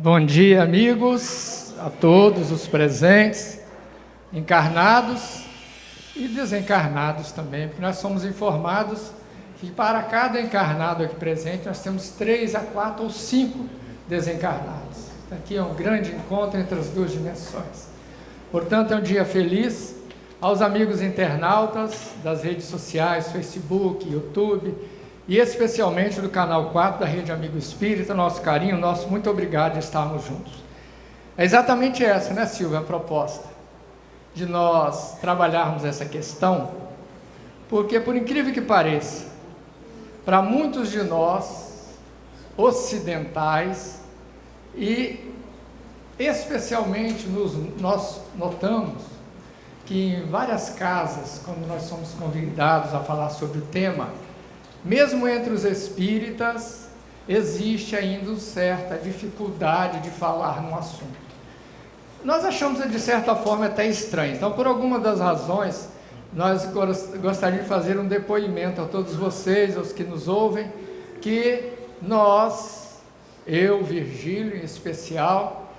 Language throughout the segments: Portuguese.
Bom dia, amigos, a todos os presentes, encarnados e desencarnados também, porque nós somos informados que para cada encarnado aqui presente, nós temos 3 a 4 ou 5 desencarnados. Aqui é um grande encontro entre as duas dimensões. Portanto, é um dia feliz. Aos amigos internautas das redes sociais, Facebook, YouTube, e especialmente do canal 4 da Rede Amigo Espírita, nosso carinho, nosso muito obrigado de estarmos juntos. É exatamente essa, né, Silvia, a proposta, de nós trabalharmos essa questão, porque, por incrível que pareça, para muitos de nós, ocidentais, e especialmente nós notamos que em várias casas, quando nós somos convidados a falar sobre o tema, mesmo entre os espíritas, existe ainda certa dificuldade de falar no assunto. Nós achamos, de certa forma, até estranho. Então, por alguma das razões, nós gostaríamos de fazer um depoimento a todos vocês, aos que nos ouvem, que nós, eu, Virgílio em especial,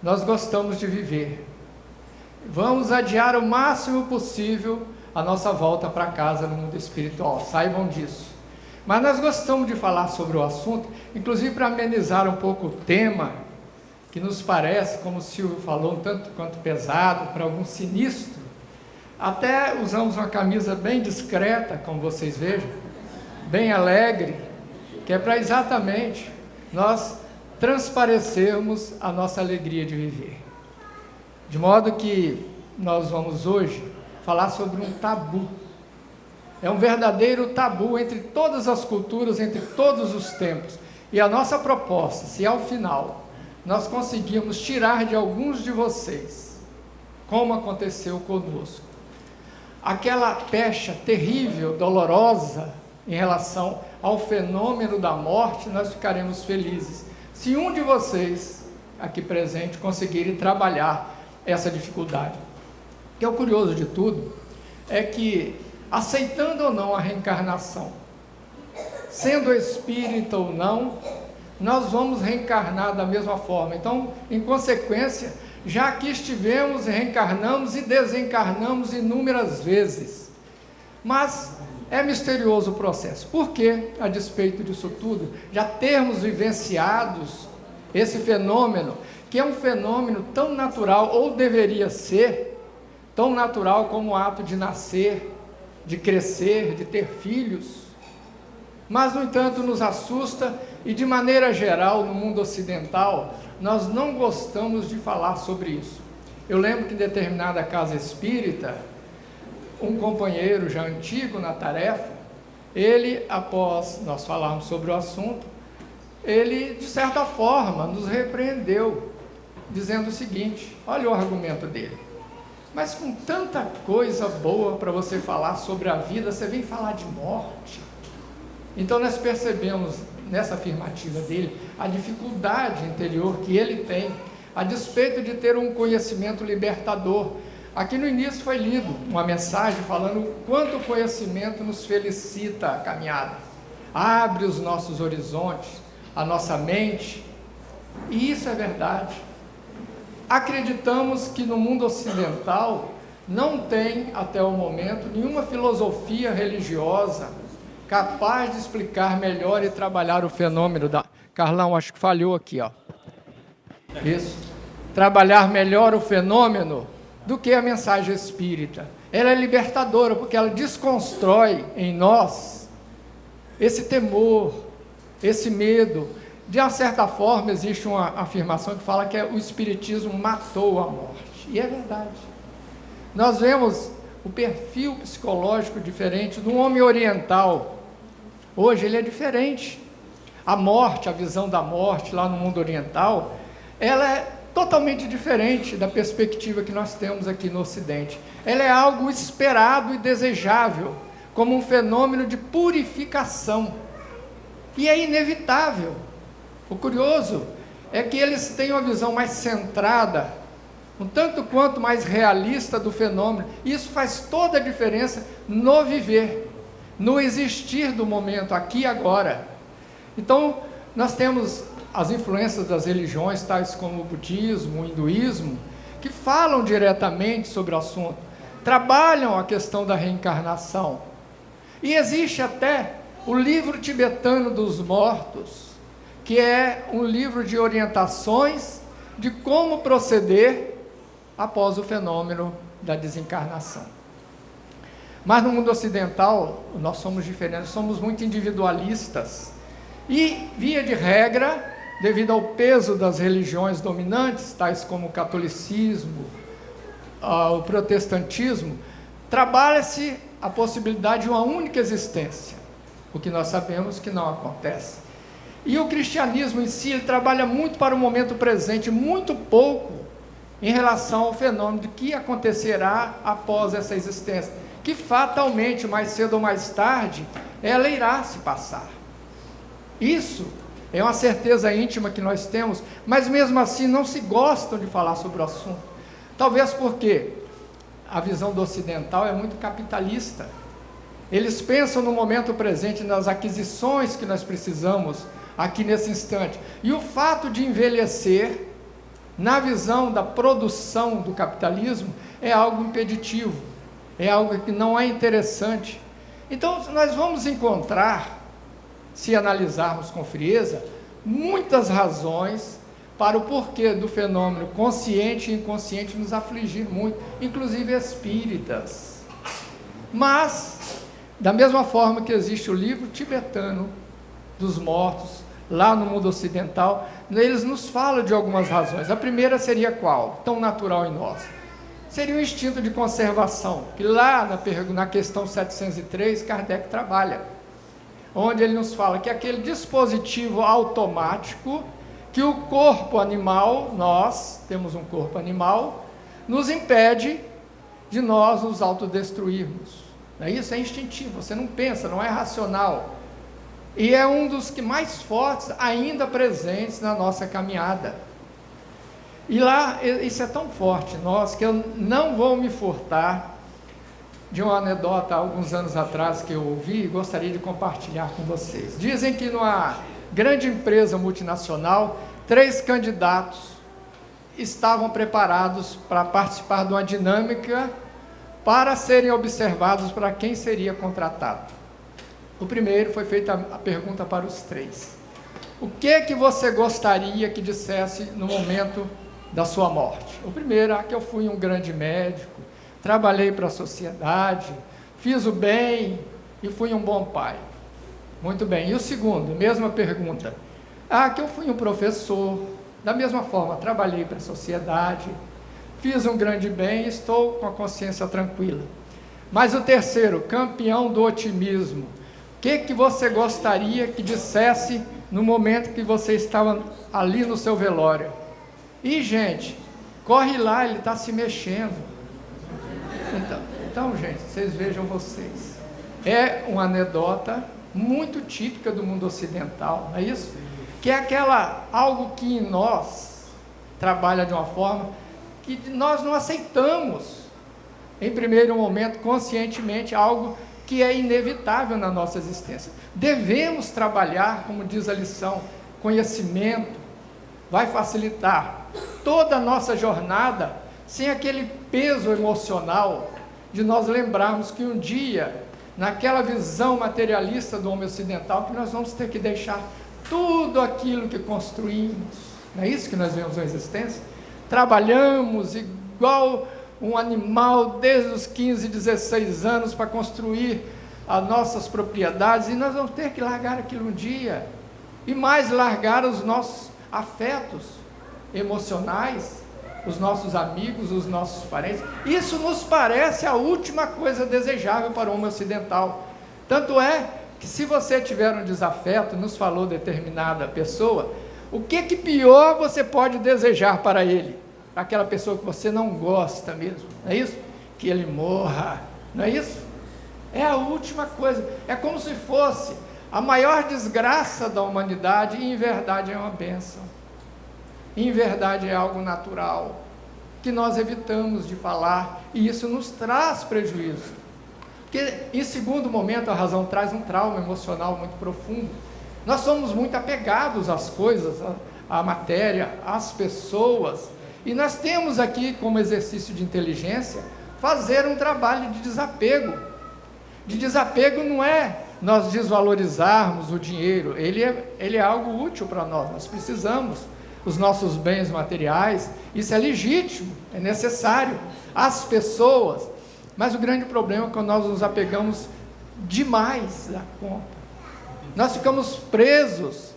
nós gostamos de viver. Vamos adiar o máximo possível a nossa volta para casa no mundo espiritual, saibam disso. Mas nós gostamos de falar sobre o assunto, inclusive para amenizar um pouco o tema, que nos parece, como o Silvio falou, um tanto quanto pesado, para algum sinistro. Até usamos uma camisa bem discreta, como vocês vejam, bem alegre, que é para exatamente nós transparecermos a nossa alegria de viver. De modo que nós vamos hoje falar sobre um tabu. É um verdadeiro tabu entre todas as culturas, entre todos os tempos. E a nossa proposta, se ao final nós conseguirmos tirar de alguns de vocês, como aconteceu conosco, aquela pecha terrível, dolorosa, em relação ao fenômeno da morte, nós ficaremos felizes. Se um de vocês, aqui presente, conseguirem trabalhar essa dificuldade. O que é o curioso de tudo é que, aceitando ou não a reencarnação, sendo espírita ou não, nós vamos reencarnar da mesma forma. Então, em consequência, já que estivemos, reencarnamos e desencarnamos inúmeras vezes. Mas é misterioso o processo. Por que, a despeito disso tudo, já termos vivenciados esse fenômeno, que é um fenômeno tão natural, ou deveria ser, tão natural como o ato de nascer, de crescer, de ter filhos, mas, no entanto, nos assusta e, de maneira geral, no mundo ocidental, nós não gostamos de falar sobre isso. Eu lembro que em determinada casa espírita, um companheiro já antigo na tarefa, ele, após nós falarmos sobre o assunto, ele, de certa forma, nos repreendeu, dizendo o seguinte, olha o argumento dele: mas com tanta coisa boa para você falar sobre a vida, você vem falar de morte? Então nós percebemos nessa afirmativa dele a dificuldade interior que ele tem, a despeito de ter um conhecimento libertador. Aqui no início foi lido uma mensagem falando o quanto o conhecimento nos felicita a caminhada, abre os nossos horizontes, a nossa mente, e isso é verdade. Acreditamos que no mundo ocidental não tem, até o momento, nenhuma filosofia religiosa capaz de explicar melhor e trabalhar o fenômeno da... Carlão, acho que falhou aqui, ó. Isso. Trabalhar melhor o fenômeno do que a mensagem espírita. Ela é libertadora, porque ela desconstrói em nós esse temor, esse medo. De uma certa forma, existe uma afirmação que fala que o espiritismo matou a morte, e é verdade. Nós vemos o perfil psicológico diferente do homem oriental. Hoje ele é diferente. A morte, a visão da morte lá no mundo oriental, ela é totalmente diferente da perspectiva que nós temos aqui no Ocidente. Ela é algo esperado e desejável, como um fenômeno de purificação, e é inevitável. O curioso é que eles têm uma visão mais centrada, um tanto quanto mais realista do fenômeno. Isso faz toda a diferença no viver, no existir do momento, aqui e agora. Então, nós temos as influências das religiões, tais como o budismo, o hinduísmo, que falam diretamente sobre o assunto, trabalham a questão da reencarnação. E existe até o livro tibetano dos mortos, que é um livro de orientações de como proceder após o fenômeno da desencarnação. Mas no mundo ocidental, nós somos diferentes, somos muito individualistas. E, via de regra, devido ao peso das religiões dominantes, tais como o catolicismo, o protestantismo, trabalha-se a possibilidade de uma única existência, o que nós sabemos que não acontece. E o cristianismo em si, ele trabalha muito para o momento presente, muito pouco em relação ao fenômeno de que acontecerá após essa existência, que fatalmente, mais cedo ou mais tarde, ela irá se passar. Isso é uma certeza íntima que nós temos, mas mesmo assim não se gostam de falar sobre o assunto. Talvez porque a visão do ocidental é muito capitalista. Eles pensam no momento presente, nas aquisições que nós precisamos aqui nesse instante. E o fato de envelhecer, na visão da produção do capitalismo, é algo impeditivo, é algo que não é interessante. Então, nós vamos encontrar, se analisarmos com frieza, muitas razões para o porquê do fenômeno consciente e inconsciente nos afligir muito, inclusive espíritas. Mas, da mesma forma que existe o livro tibetano dos mortos, lá no mundo ocidental, eles nos falam de algumas razões. A primeira seria qual? Tão natural em nós. Seria o instinto de conservação, que lá na questão 703, Kardec trabalha, onde ele nos fala que aquele dispositivo automático que o corpo animal, nós temos um corpo animal, nos impede de nós nos autodestruirmos. Isso é instintivo, você não pensa, não é racional. E é um dos que mais fortes ainda presentes na nossa caminhada. E lá, isso é tão forte em nós, que eu não vou me furtar de uma anedota alguns anos atrás que eu ouvi e gostaria de compartilhar com vocês. Dizem que numa grande empresa multinacional, 3 candidatos estavam preparados para participar de uma dinâmica para serem observados para quem seria contratado. O primeiro, foi feita a pergunta para os 3. O que você gostaria que dissesse no momento da sua morte? O primeiro, que eu fui um grande médico, trabalhei para a sociedade, fiz o bem e fui um bom pai. Muito bem. E o segundo, mesma pergunta. Que eu fui um professor, da mesma forma, trabalhei para a sociedade, fiz um grande bem e estou com a consciência tranquila. Mas o terceiro, campeão do otimismo. O que você gostaria que dissesse no momento que você estava ali no seu velório? E, gente, corre lá, ele está se mexendo. Então, gente, vocês vejam vocês. É uma anedota muito típica do mundo ocidental, não é isso? Que é algo que em nós trabalha de uma forma que nós não aceitamos, em primeiro momento, conscientemente, algo que é inevitável na nossa existência. Devemos trabalhar, como diz a lição, conhecimento, vai facilitar toda a nossa jornada, sem aquele peso emocional de nós lembrarmos que um dia, naquela visão materialista do homem ocidental, que nós vamos ter que deixar tudo aquilo que construímos. Não é isso que nós vemos na existência? Trabalhamos igual um animal desde os 15, 16 anos para construir as nossas propriedades, e nós vamos ter que largar aquilo um dia, e mais largar os nossos afetos emocionais, os nossos amigos, os nossos parentes. Isso nos parece a última coisa desejável para o homem ocidental. Tanto é que, se você tiver um desafeto, nos falou determinada pessoa, o que pior você pode desejar para ele? Aquela pessoa que você não gosta mesmo, não é isso? Que ele morra, não é isso? É a última coisa, é como se fosse a maior desgraça da humanidade, e em verdade é uma bênção. Em verdade é algo natural, que nós evitamos de falar, e isso nos traz prejuízo. Porque, em segundo momento, a razão traz um trauma emocional muito profundo, Nós somos muito apegados às coisas, à matéria, às pessoas, e nós temos aqui, como exercício de inteligência, fazer um trabalho de desapego. De desapego não é nós desvalorizarmos o dinheiro, ele é algo útil para nós precisamos, os nossos bens materiais, isso é legítimo, é necessário, as pessoas, mas o grande problema é quando nós nos apegamos demais à conta, nós ficamos presos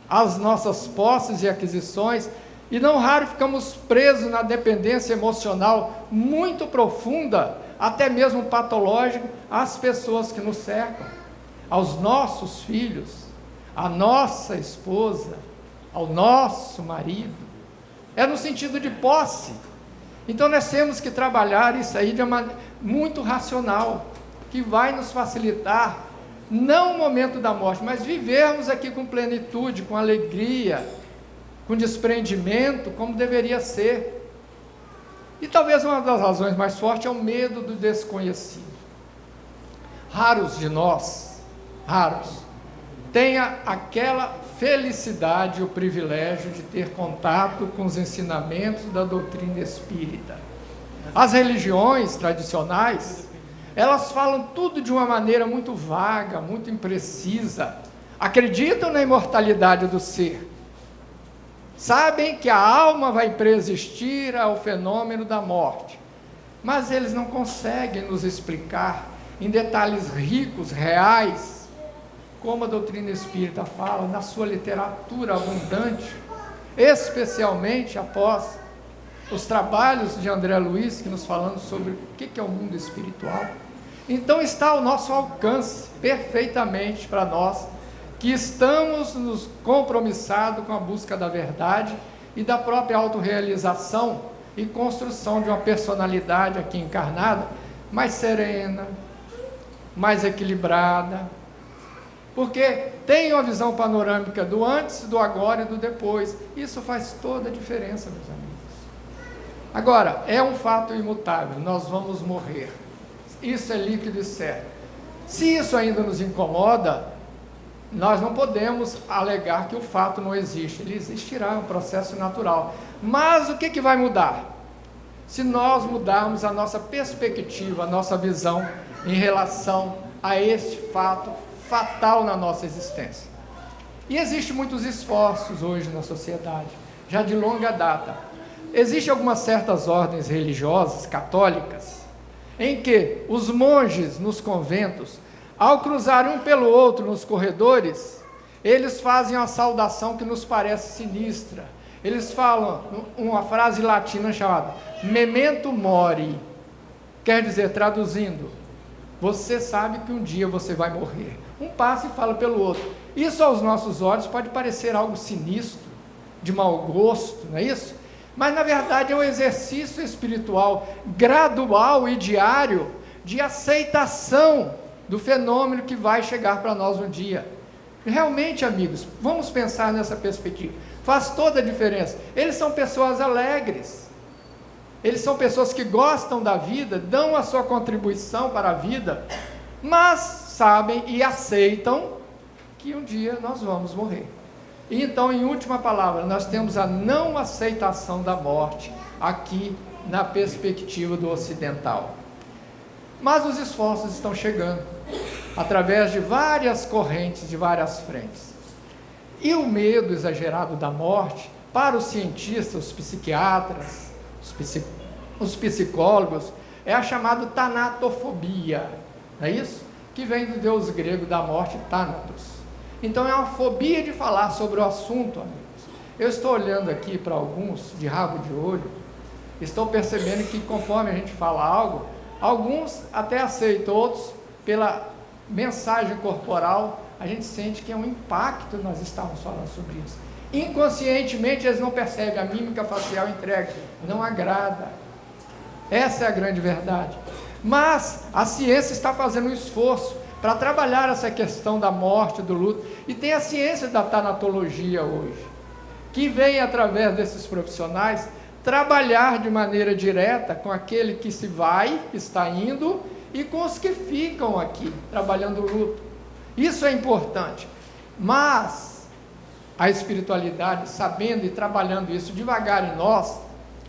às nossas posses e aquisições, e não raro ficamos presos na dependência emocional muito profunda, até mesmo patológico, às pessoas que nos cercam, aos nossos filhos, à nossa esposa, ao nosso marido, é no sentido de posse. Então nós temos que trabalhar isso aí de uma maneira muito racional, que vai nos facilitar, não o momento da morte, mas vivermos aqui com plenitude, com alegria, com desprendimento, como deveria ser. E talvez uma das razões mais fortes é o medo do desconhecido. Raros de nós, tenha aquela felicidade e o privilégio de ter contato com os ensinamentos da doutrina espírita. As religiões tradicionais, elas falam tudo de uma maneira muito vaga, muito imprecisa, acreditam na imortalidade do ser, sabem que a alma vai preexistir ao fenômeno da morte, mas eles não conseguem nos explicar em detalhes ricos, reais, como a doutrina espírita fala na sua literatura abundante, especialmente após os trabalhos de André Luiz, que nos falando sobre o que é o mundo espiritual. Então está ao nosso alcance perfeitamente para nós, que estamos nos compromissados com a busca da verdade e da própria autorrealização e construção de uma personalidade aqui encarnada, mais serena, mais equilibrada, porque tem uma visão panorâmica do antes, do agora e do depois. Isso faz toda a diferença, meus amigos. Agora, é um fato imutável, nós vamos morrer. Isso é líquido e certo. Se isso ainda nos incomoda, nós não podemos alegar que o fato não existe. Ele existirá, é um processo natural. Mas o que vai mudar? Se nós mudarmos a nossa perspectiva, a nossa visão em relação a este fato fatal na nossa existência. E existem muitos esforços hoje na sociedade, já de longa data. Existem algumas certas ordens religiosas, católicas, em que os monges nos conventos, ao cruzarem um pelo outro nos corredores, eles fazem uma saudação que nos parece sinistra. Eles falam uma frase latina chamada memento mori, quer dizer, traduzindo, você sabe que um dia você vai morrer. Um passa e fala pelo outro. Isso aos nossos olhos pode parecer algo sinistro, de mau gosto, não é isso? Mas na verdade é um exercício espiritual gradual e diário de aceitação do fenômeno que vai chegar para nós um dia. Realmente, amigos, vamos pensar nessa perspectiva. Faz toda a diferença. Eles são pessoas alegres. Eles são pessoas que gostam da vida, dão a sua contribuição para a vida, mas sabem e aceitam que um dia nós vamos morrer. E então, em última palavra, nós temos a não aceitação da morte aqui na perspectiva do ocidental. Mas os esforços estão chegando, através de várias correntes, de várias frentes. E o medo exagerado da morte, para os cientistas, os psiquiatras, os psicólogos, é a chamada tanatofobia, não é isso? Que vem do deus grego da morte, Thanatos. Então é uma fobia de falar sobre o assunto, amigos. Eu estou olhando aqui para alguns, de rabo de olho, estou percebendo que conforme a gente fala algo, alguns até aceitam, outros, pela mensagem corporal, a gente sente que é um impacto nós estamos falando sobre isso. Inconscientemente eles não percebem, a mímica facial entrega, não agrada. Essa é a grande verdade. Mas a ciência está fazendo um esforço para trabalhar essa questão da morte, do luto, e tem a ciência da tanatologia hoje, que vem através desses profissionais trabalhar de maneira direta com aquele que se vai, que está indo, e com os que ficam aqui, trabalhando o luto. Isso é importante. Mas a espiritualidade, sabendo e trabalhando isso devagar em nós,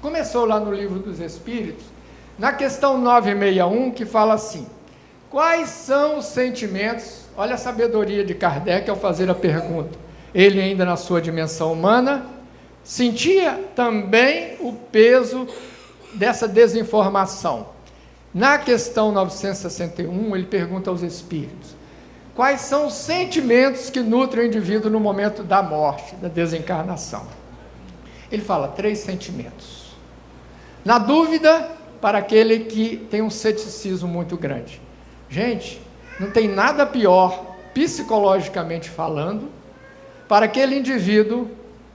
começou lá no Livro dos Espíritos, na questão 961, que fala assim: quais são os sentimentos? Olha a sabedoria de Kardec ao fazer a pergunta. Ele, ainda na sua dimensão humana, sentia também o peso dessa desinformação. Na questão 961, ele pergunta aos espíritos: quais são os sentimentos que nutrem o indivíduo no momento da morte, da desencarnação? Ele fala 3 sentimentos. Na dúvida, para aquele que tem um ceticismo muito grande. Gente, não tem nada pior, psicologicamente falando, para aquele indivíduo.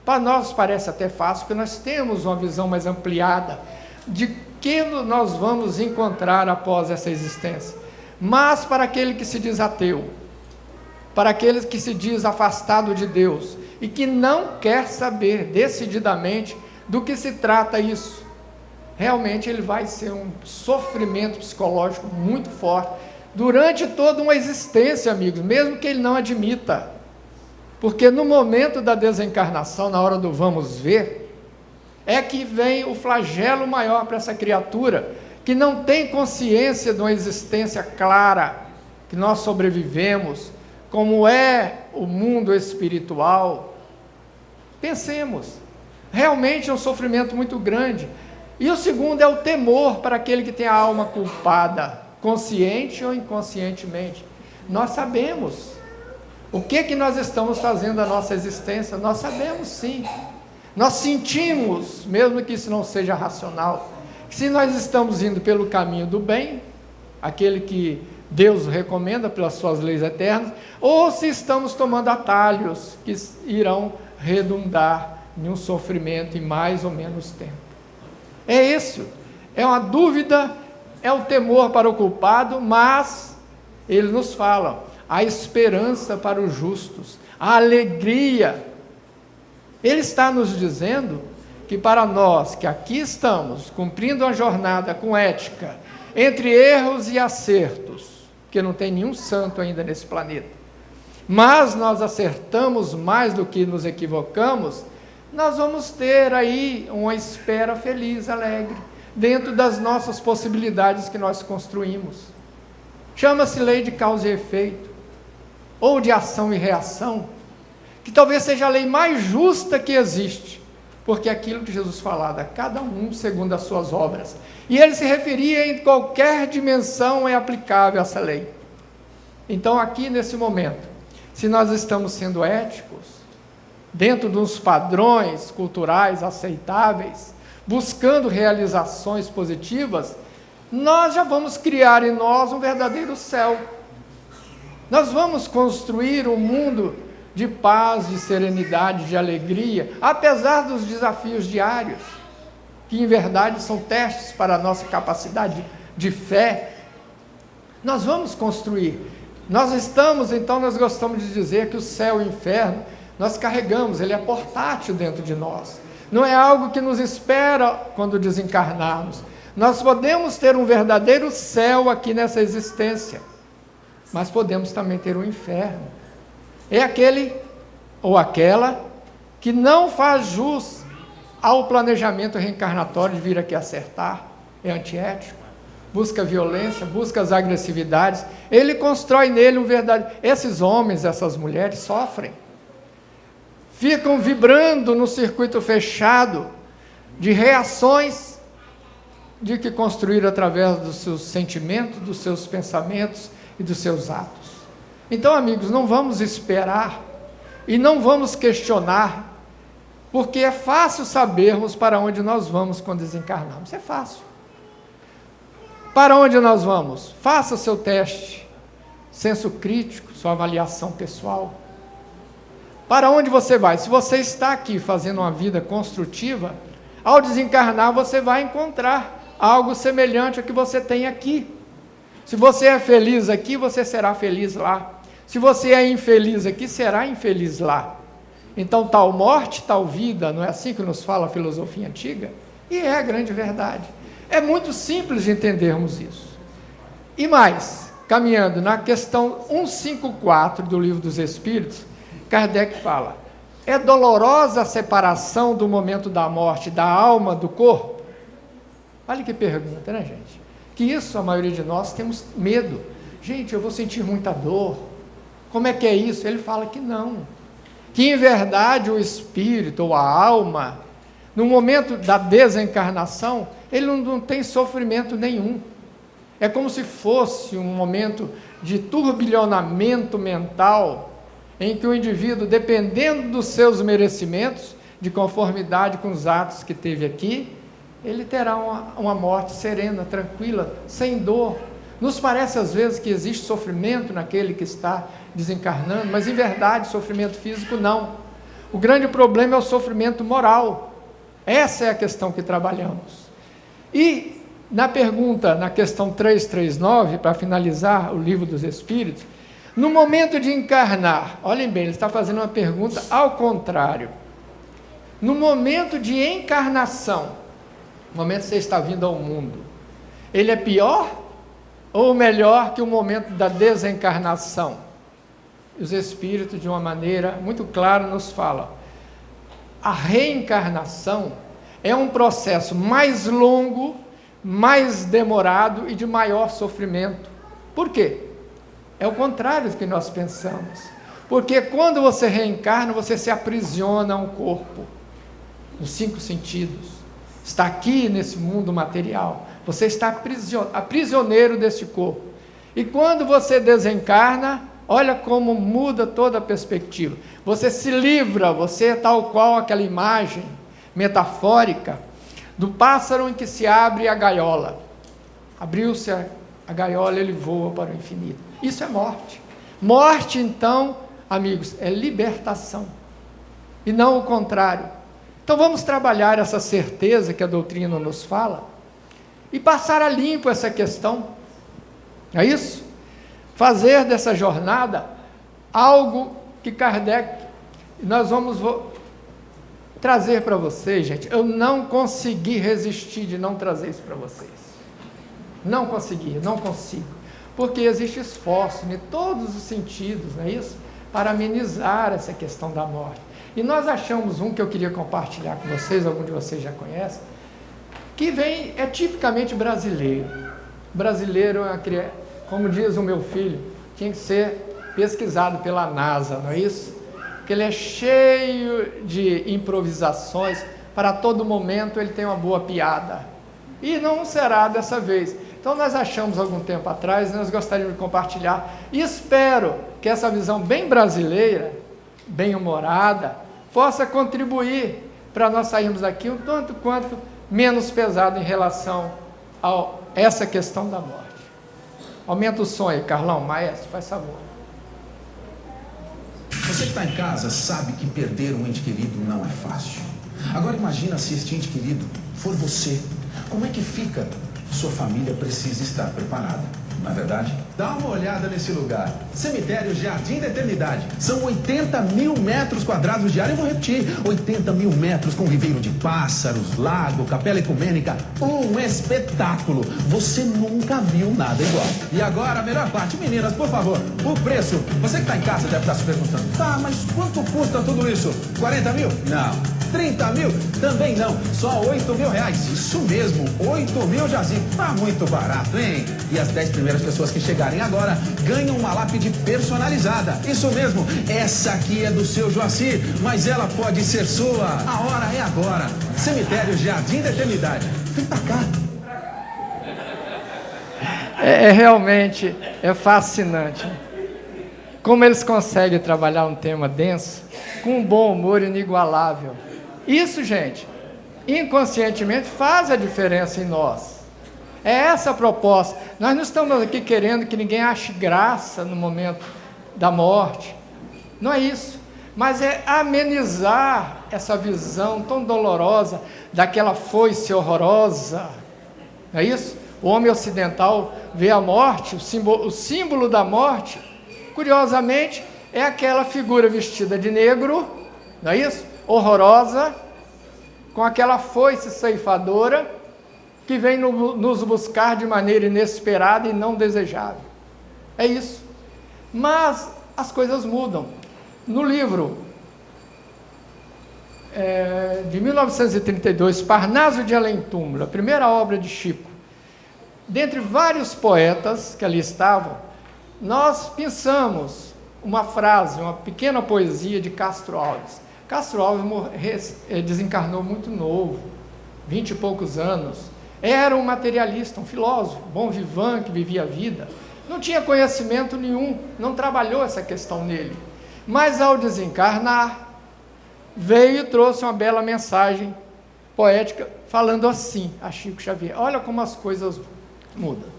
Para nós parece até fácil, porque nós temos uma visão mais ampliada de que nós vamos encontrar após essa existência. Mas para aquele que se diz ateu, para aquele que se diz afastado de Deus e que não quer saber decididamente do que se trata isso, realmente ele vai ser um sofrimento psicológico muito forte durante toda uma existência, amigos, mesmo que ele não admita. Porque no momento da desencarnação, na hora do vamos ver, é que vem o flagelo maior para essa criatura, que não tem consciência de uma existência clara, que nós sobrevivemos, como é o mundo espiritual. Pensemos, realmente é um sofrimento muito grande. E o segundo é o temor para aquele que tem a alma culpada, consciente ou inconscientemente. Nós sabemos o que nós estamos fazendo da nossa existência, nós sabemos sim. Nós sentimos, mesmo que isso não seja racional, que se nós estamos indo pelo caminho do bem, aquele que Deus recomenda pelas suas leis eternas, ou se estamos tomando atalhos que irão redundar em um sofrimento em mais ou menos tempo. É isso, é uma dúvida, é o temor para o culpado, mas eles nos falam, a esperança para os justos, a alegria. Ele está nos dizendo que para nós que aqui estamos, cumprindo uma jornada com ética, entre erros e acertos, porque não tem nenhum santo ainda nesse planeta, mas nós acertamos mais do que nos equivocamos, nós vamos ter aí uma espera feliz, alegre, dentro das nossas possibilidades que nós construímos. Chama-se lei de causa e efeito, ou de ação e reação, que talvez seja a lei mais justa que existe, porque aquilo que Jesus falava, cada um segundo as suas obras, e ele se referia em qualquer dimensão é aplicável essa lei. Então aqui nesse momento, se nós estamos sendo éticos, dentro dos padrões culturais aceitáveis, buscando realizações positivas, nós já vamos criar em nós um verdadeiro céu. Nós vamos construir um mundo de paz, de serenidade, de alegria, apesar dos desafios diários, que em verdade são testes para a nossa capacidade de fé. Nós vamos construir. Nós estamos, então, nós gostamos de dizer que o céu e o inferno, nós carregamos, ele é portátil dentro de nós. Não é algo que nos espera quando desencarnarmos. Nós podemos ter um verdadeiro céu aqui nessa existência, mas podemos também ter um inferno. É aquele ou aquela que não faz jus ao planejamento reencarnatório de vir aqui acertar, é antiético, busca violência, busca as agressividades, ele constrói nele um verdadeiro... Esses homens, essas mulheres sofrem, ficam vibrando no circuito fechado de reações de que construíram através dos seus sentimentos, dos seus pensamentos e dos seus atos. Então, amigos, não vamos esperar e não vamos questionar, porque é fácil sabermos para onde nós vamos quando desencarnarmos. É fácil. Para onde nós vamos? Faça seu teste, senso crítico, sua avaliação pessoal. Para onde você vai? Se você está aqui fazendo uma vida construtiva, ao desencarnar você vai encontrar algo semelhante ao que você tem aqui. Se você é feliz aqui, você será feliz lá. Se você é infeliz aqui, será infeliz lá. Então, tal morte, tal vida, não é assim que nos fala a filosofia antiga? E é a grande verdade. É muito simples de entendermos isso. E mais, caminhando na questão 154 do Livro dos Espíritos, Kardec fala: é dolorosa a separação do momento da morte da alma do corpo? Olha que pergunta, né, gente? Que isso a maioria de nós temos medo. Gente, eu vou sentir muita dor. Como é que é isso? Ele fala que não. Que em verdade o espírito ou a alma, no momento da desencarnação, ele não tem sofrimento nenhum. É como se fosse um momento de turbilhonamento mental, em que o indivíduo, dependendo dos seus merecimentos, de conformidade com os atos que teve aqui, ele terá uma morte serena, tranquila, sem dor. Nos parece às vezes que existe sofrimento naquele que está desencarnando, mas em verdade sofrimento físico não. O grande problema é o sofrimento moral. Essa é a questão que trabalhamos. E na pergunta, na questão 339, para finalizar o Livro dos Espíritos, no momento de encarnar, olhem bem, ele está fazendo uma pergunta ao contrário. No momento de encarnação, no momento que você está vindo ao mundo, ele é pior ou melhor que o momento da desencarnação? Os Espíritos, de uma maneira muito clara, nos falam: a reencarnação é um processo mais longo, mais demorado e de maior sofrimento. Por quê? É o contrário do que nós pensamos. Porque quando você reencarna, você se aprisiona a um corpo, nos 5 sentidos. Está aqui nesse mundo material. Você está aprisioneiro desse corpo. E quando você desencarna, olha como muda toda a perspectiva. Você se livra, você é tal qual aquela imagem metafórica do pássaro em que se abre a gaiola. Abriu-se a gaiola, ele voa para o infinito. Isso é morte. Morte, então, amigos, é libertação. E não o contrário. Então vamos trabalhar essa certeza que a doutrina nos fala e passar a limpo essa questão. É isso? Fazer dessa jornada algo que Kardec, nós vamos trazer para vocês, gente. Eu não consegui resistir de não trazer isso para vocês. Não consegui, não consigo. Porque existe esforço em todos os sentidos, não é isso? Para amenizar essa questão da morte. E nós achamos um que eu queria compartilhar com vocês, algum de vocês já conhece, que é tipicamente brasileiro. Brasileiro, como diz o meu filho, tinha que ser pesquisado pela NASA, não é isso? Porque ele é cheio de improvisações, para todo momento ele tem uma boa piada. E não será dessa vez. Então nós achamos algum tempo atrás, nós gostaríamos de compartilhar, e espero que essa visão bem brasileira, bem humorada, possa contribuir para nós sairmos daqui um tanto quanto menos pesado em relação a essa questão da morte. Aumenta o som aí, Carlão, maestro, faz favor. Você que está em casa sabe que perder um ente querido não é fácil. Agora imagina se este ente querido for você. Como é que fica? Sua família precisa estar preparada. Não é verdade? Dá uma olhada nesse lugar. Cemitério Jardim da Eternidade. São 80 mil metros quadrados de área. Eu vou repetir. 80 mil metros com viveiro de pássaros, lago, capela ecumênica. Um espetáculo. Você nunca viu nada igual. E agora, a melhor parte. Meninas, por favor, o preço. Você que está em casa deve estar se perguntando. Tá, mas quanto custa tudo isso? 40 mil? Não. 30 mil? Também não. Só 8 mil reais. Isso mesmo. 8 mil jazinho. Tá muito barato, hein? E as 10 primeiras pessoas que chegarem agora ganham uma lápide personalizada. Isso mesmo, essa aqui é do seu Joacir, mas ela pode ser sua. A hora é agora. Cemitério Jardim da Eternidade. Vem pra cá. Realmente fascinante. Como eles conseguem trabalhar um tema denso com um bom humor inigualável. Isso, gente, inconscientemente faz a diferença em nós. É essa a proposta. Nós não estamos aqui querendo que ninguém ache graça no momento da morte. Não é isso. Mas é amenizar essa visão tão dolorosa daquela foice horrorosa. Não é isso? O homem ocidental vê a morte, o símbolo da morte, curiosamente, é aquela figura vestida de negro, não é isso? Horrorosa, com aquela foice ceifadora, que vem nos buscar de maneira inesperada e não desejável. É isso. Mas as coisas mudam. no livro de 1932, Parnaso de Além-Túmulo, a primeira obra de Chico, dentre vários poetas que ali estavam, nós pensamos uma frase, uma pequena poesia de Castro Alves. Castro Alves desencarnou muito novo, 20 e poucos anos. Era um materialista, um filósofo, bom vivant, que vivia a vida. Não tinha conhecimento nenhum, não trabalhou essa questão nele. Mas ao desencarnar, veio e trouxe uma bela mensagem poética, falando assim a Chico Xavier. Olha como as coisas mudam.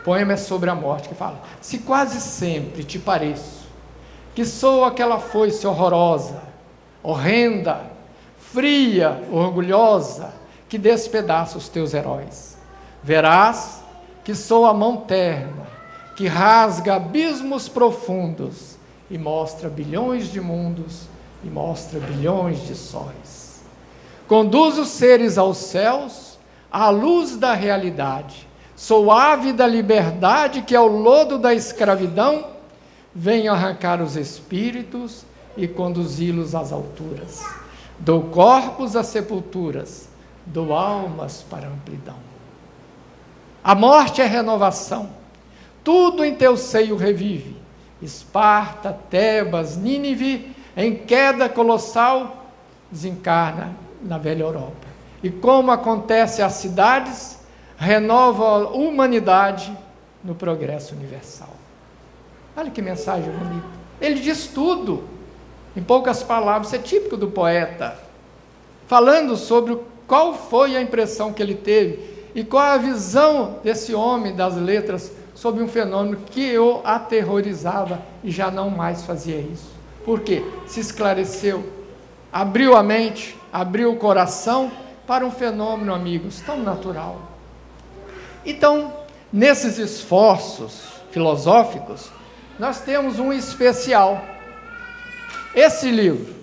O poema é sobre a morte, que fala: se quase sempre te pareço que sou aquela foice horrorosa, horrenda, fria, orgulhosa, que despedaça os teus heróis, verás que sou a mão terna, que rasga abismos profundos e mostra bilhões de mundos e mostra bilhões de sóis. Conduz os seres aos céus, à luz da realidade. Sou ave da liberdade que ao lodo da escravidão venho arrancar os espíritos e conduzi-los às alturas. Dou corpos às sepulturas, dou almas para a amplidão. A morte é renovação, tudo em teu seio revive. Esparta, Tebas, Nínive, em queda colossal, desencarna na velha Europa. E como acontece às cidades, renova a humanidade no progresso universal. Olha que mensagem bonita. Ele diz tudo, em poucas palavras. Isso é típico do poeta, falando sobre qual foi a impressão que ele teve e qual a visão desse homem das letras sobre um fenômeno que o aterrorizava e já não mais fazia isso. Por quê? Se esclareceu, abriu a mente, abriu o coração para um fenômeno, amigos, tão natural. Então, nesses esforços filosóficos, nós temos um especial. Esse livro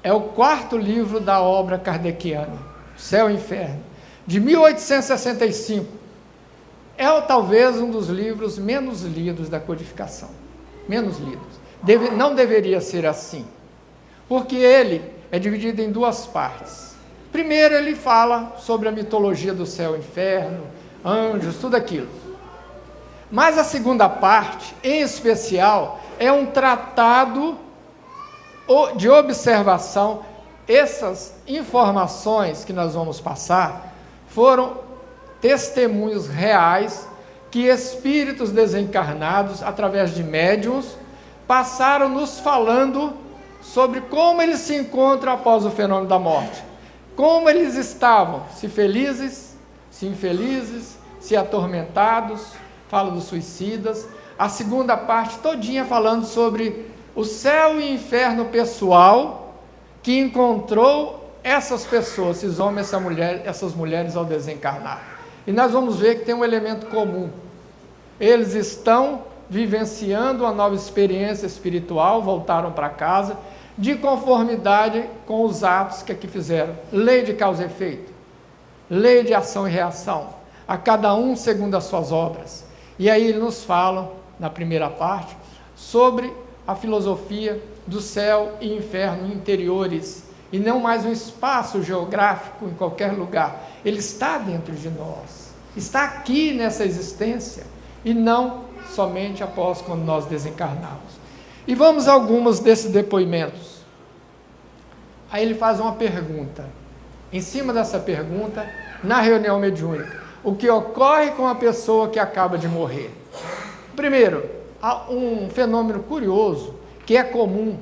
é o 4º livro da obra kardeciana, Céu e Inferno, de 1865. É talvez um dos livros menos lidos da codificação. Menos lidos. Não deveria ser assim, porque ele é dividido em 2 partes. Primeiro, ele fala sobre a mitologia do céu e inferno, anjos, tudo aquilo. Mas a segunda parte, em especial, é um tratado de observação. Essas informações que nós vamos passar foram testemunhos reais que espíritos desencarnados, através de médiuns, passaram nos falando sobre como eles se encontram após o fenômeno da morte, como eles estavam, se felizes, se infelizes, se atormentados. Fala dos suicidas. A segunda parte todinha falando sobre o céu e inferno pessoal que encontrou essas pessoas, esses homens, essas mulheres ao desencarnar. E nós vamos ver que tem um elemento comum. Eles estão vivenciando uma nova experiência espiritual, voltaram para casa, de conformidade com os atos que aqui fizeram. Lei de causa e efeito, lei de ação e reação, a cada um segundo as suas obras. E aí ele nos fala, na primeira parte, sobre a filosofia do céu e inferno interiores, e não mais um espaço geográfico em qualquer lugar. Ele está dentro de nós, está aqui nessa existência, e não somente após quando nós desencarnamos. E vamos a alguns desses depoimentos. Aí ele faz uma pergunta. Em cima dessa pergunta, na reunião mediúnica, o que ocorre com a pessoa que acaba de morrer? Primeiro, há um fenômeno curioso que é comum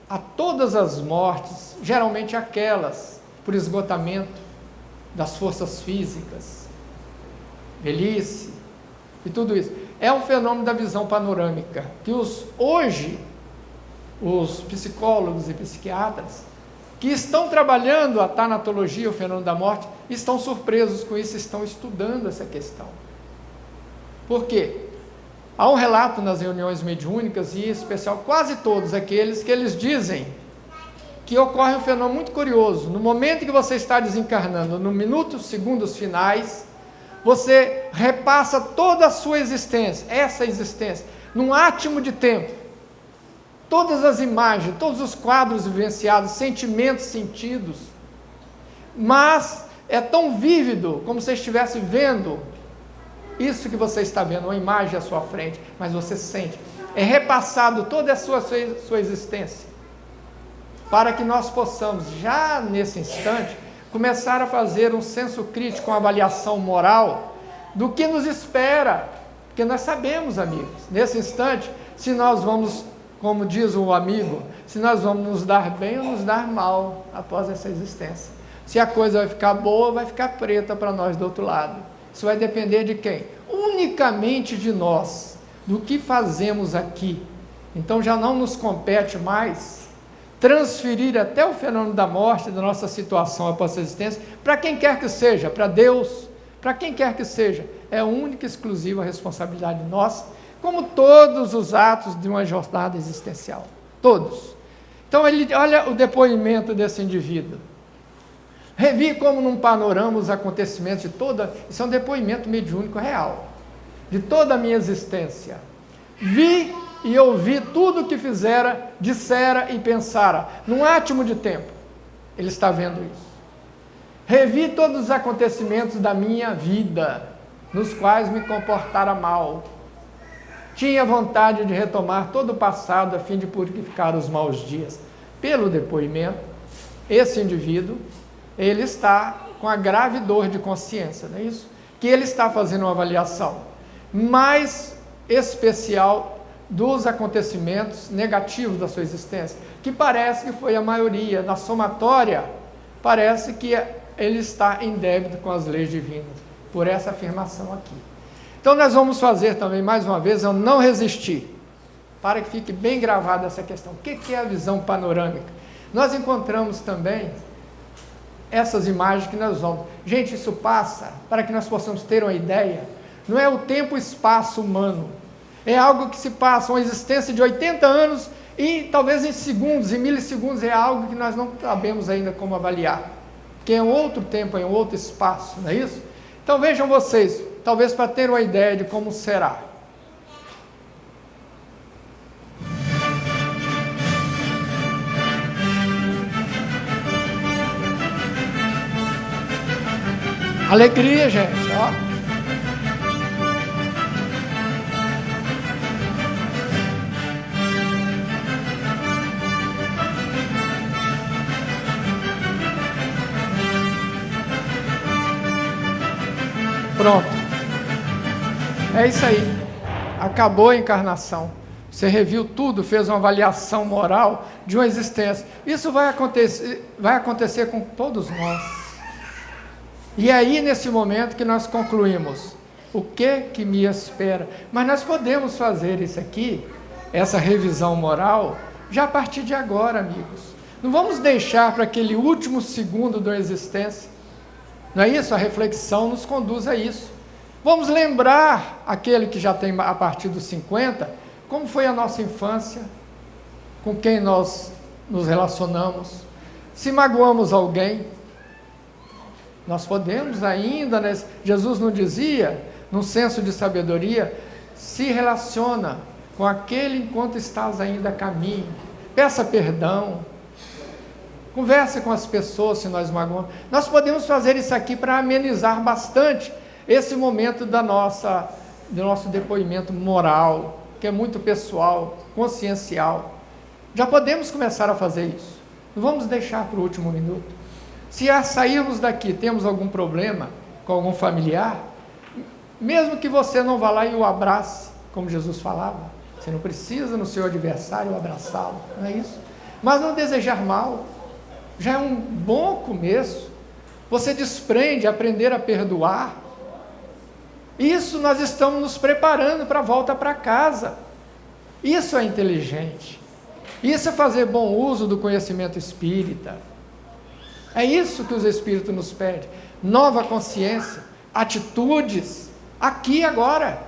a todas as mortes, geralmente aquelas por esgotamento das forças físicas, velhice e tudo isso. É um fenômeno da visão panorâmica, que hoje os psicólogos e psiquiatras que estão trabalhando a tanatologia, o fenômeno da morte, estão surpresos com isso, estão estudando essa questão. Por quê? Há um relato nas reuniões mediúnicas, e em especial quase todos aqueles, que eles dizem que ocorre um fenômeno muito curioso. No momento que você está desencarnando, no minutos, segundos finais, você repassa toda a sua existência, essa existência, num átimo de tempo. todas as imagens, todos os quadros vivenciados, sentimentos sentidos, mas é tão vívido como se você estivesse vendo isso que você está vendo, uma imagem à sua frente, mas você sente, é repassado toda a sua existência, para que nós possamos, já nesse instante, começar a fazer um senso crítico, uma avaliação moral do que nos espera, porque nós sabemos, amigos, nesse instante, se nós vamos, como diz o amigo, se nós vamos nos dar bem ou nos dar mal após essa existência. Se a coisa vai ficar boa, vai ficar preta para nós do outro lado. Isso vai depender de quem? Unicamente de nós, do que fazemos aqui. Então já não nos compete mais transferir até o fenômeno da morte, da nossa situação após a existência, para quem quer que seja, para Deus, para quem quer que seja. É única e exclusiva responsabilidade nossa, como todos os atos de uma jornada existencial. Todos. Então, olha o depoimento desse indivíduo. Revi como num panorama os acontecimentos de toda... Isso é um depoimento mediúnico real. De toda a minha existência. Vi e ouvi tudo o que fizera, dissera e pensara. Num átimo de tempo. Ele está vendo isso. Revi todos os acontecimentos da minha vida, nos quais me comportara mal. Tinha vontade de retomar todo o passado a fim de purificar os maus dias. Pelo depoimento, esse indivíduo, ele está com a grave dor de consciência, não é isso? Que ele está fazendo uma avaliação mais especial dos acontecimentos negativos da sua existência, que parece que foi a maioria, na somatória, parece que ele está em débito com as leis divinas, por essa afirmação aqui. Então nós vamos fazer também, mais uma vez, eu não resistir, para que fique bem gravada essa questão. O que é a visão panorâmica? Nós encontramos também essas imagens que nós vamos... Gente, isso passa, para que nós possamos ter uma ideia, não é o tempo e espaço humano, é algo que se passa, uma existência de 80 anos e talvez em segundos, em milissegundos, é algo que nós não sabemos ainda como avaliar, que é um outro tempo, é um outro espaço, não é isso? Então vejam vocês, talvez para ter uma ideia de como será. Alegria, gente, ó. Pronto. É isso aí. Acabou a encarnação. Você reviu tudo, fez uma avaliação moral de uma existência. Isso vai acontecer com todos nós. E é aí, nesse momento, que nós concluímos o que me espera. Mas nós podemos fazer isso aqui, essa revisão moral, já a partir de agora, amigos. Não vamos deixar para aquele último segundo da existência. Não é isso? A reflexão nos conduz a isso. Vamos lembrar aquele que já tem a partir dos 50, como foi a nossa infância, com quem nós nos relacionamos, se magoamos alguém. Nós podemos ainda, né? Jesus não dizia, num senso de sabedoria, se relaciona com aquele enquanto estás ainda a caminho, peça perdão, converse com as pessoas se nós magoamos. Nós podemos fazer isso aqui para amenizar bastante esse momento do nosso depoimento moral, que é muito pessoal, consciencial. Já podemos começar a fazer isso. Não vamos deixar para o último minuto. Se a sairmos daqui temos algum problema com algum familiar, mesmo que você não vá lá e o abrace, como Jesus falava, você não precisa no seu adversário abraçá-lo, não é isso? Mas não desejar mal, já é um bom começo. Você desprende, aprender a perdoar. Isso nós estamos nos preparando para a volta para casa. Isso é inteligente. Isso é fazer bom uso do conhecimento espírita. É isso que os Espíritos nos pedem. Nova consciência, atitudes, aqui e agora.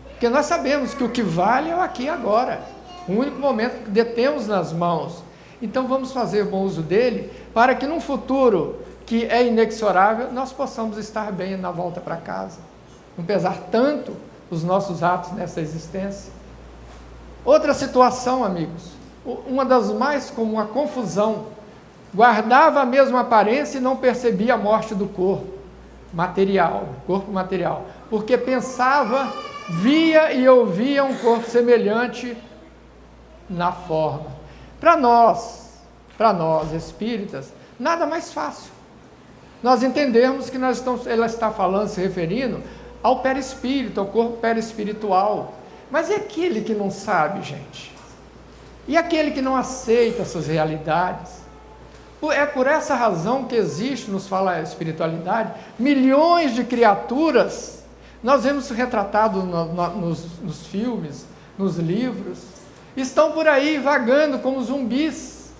Porque nós sabemos que o que vale é o aqui e agora. O único momento que detemos nas mãos. Então vamos fazer bom uso dele, para que num futuro que é inexorável, nós possamos estar bem na volta para casa. Não pesar tanto os nossos atos nessa existência. Outra situação, amigos, uma das mais comuns, a confusão. Guardava a mesma aparência e não percebia a morte do corpo material, porque pensava, via e ouvia um corpo semelhante na forma. Para nós espíritas, nada mais fácil. Nós entendemos que ela está falando, se referindo ao perispírito, ao corpo perispiritual. Mas e aquele que não sabe, gente? E aquele que não aceita essas realidades? É por essa razão que existe, nos fala a espiritualidade, milhões de criaturas. Nós vemos retratado nos filmes, nos livros, estão por aí vagando como zumbis,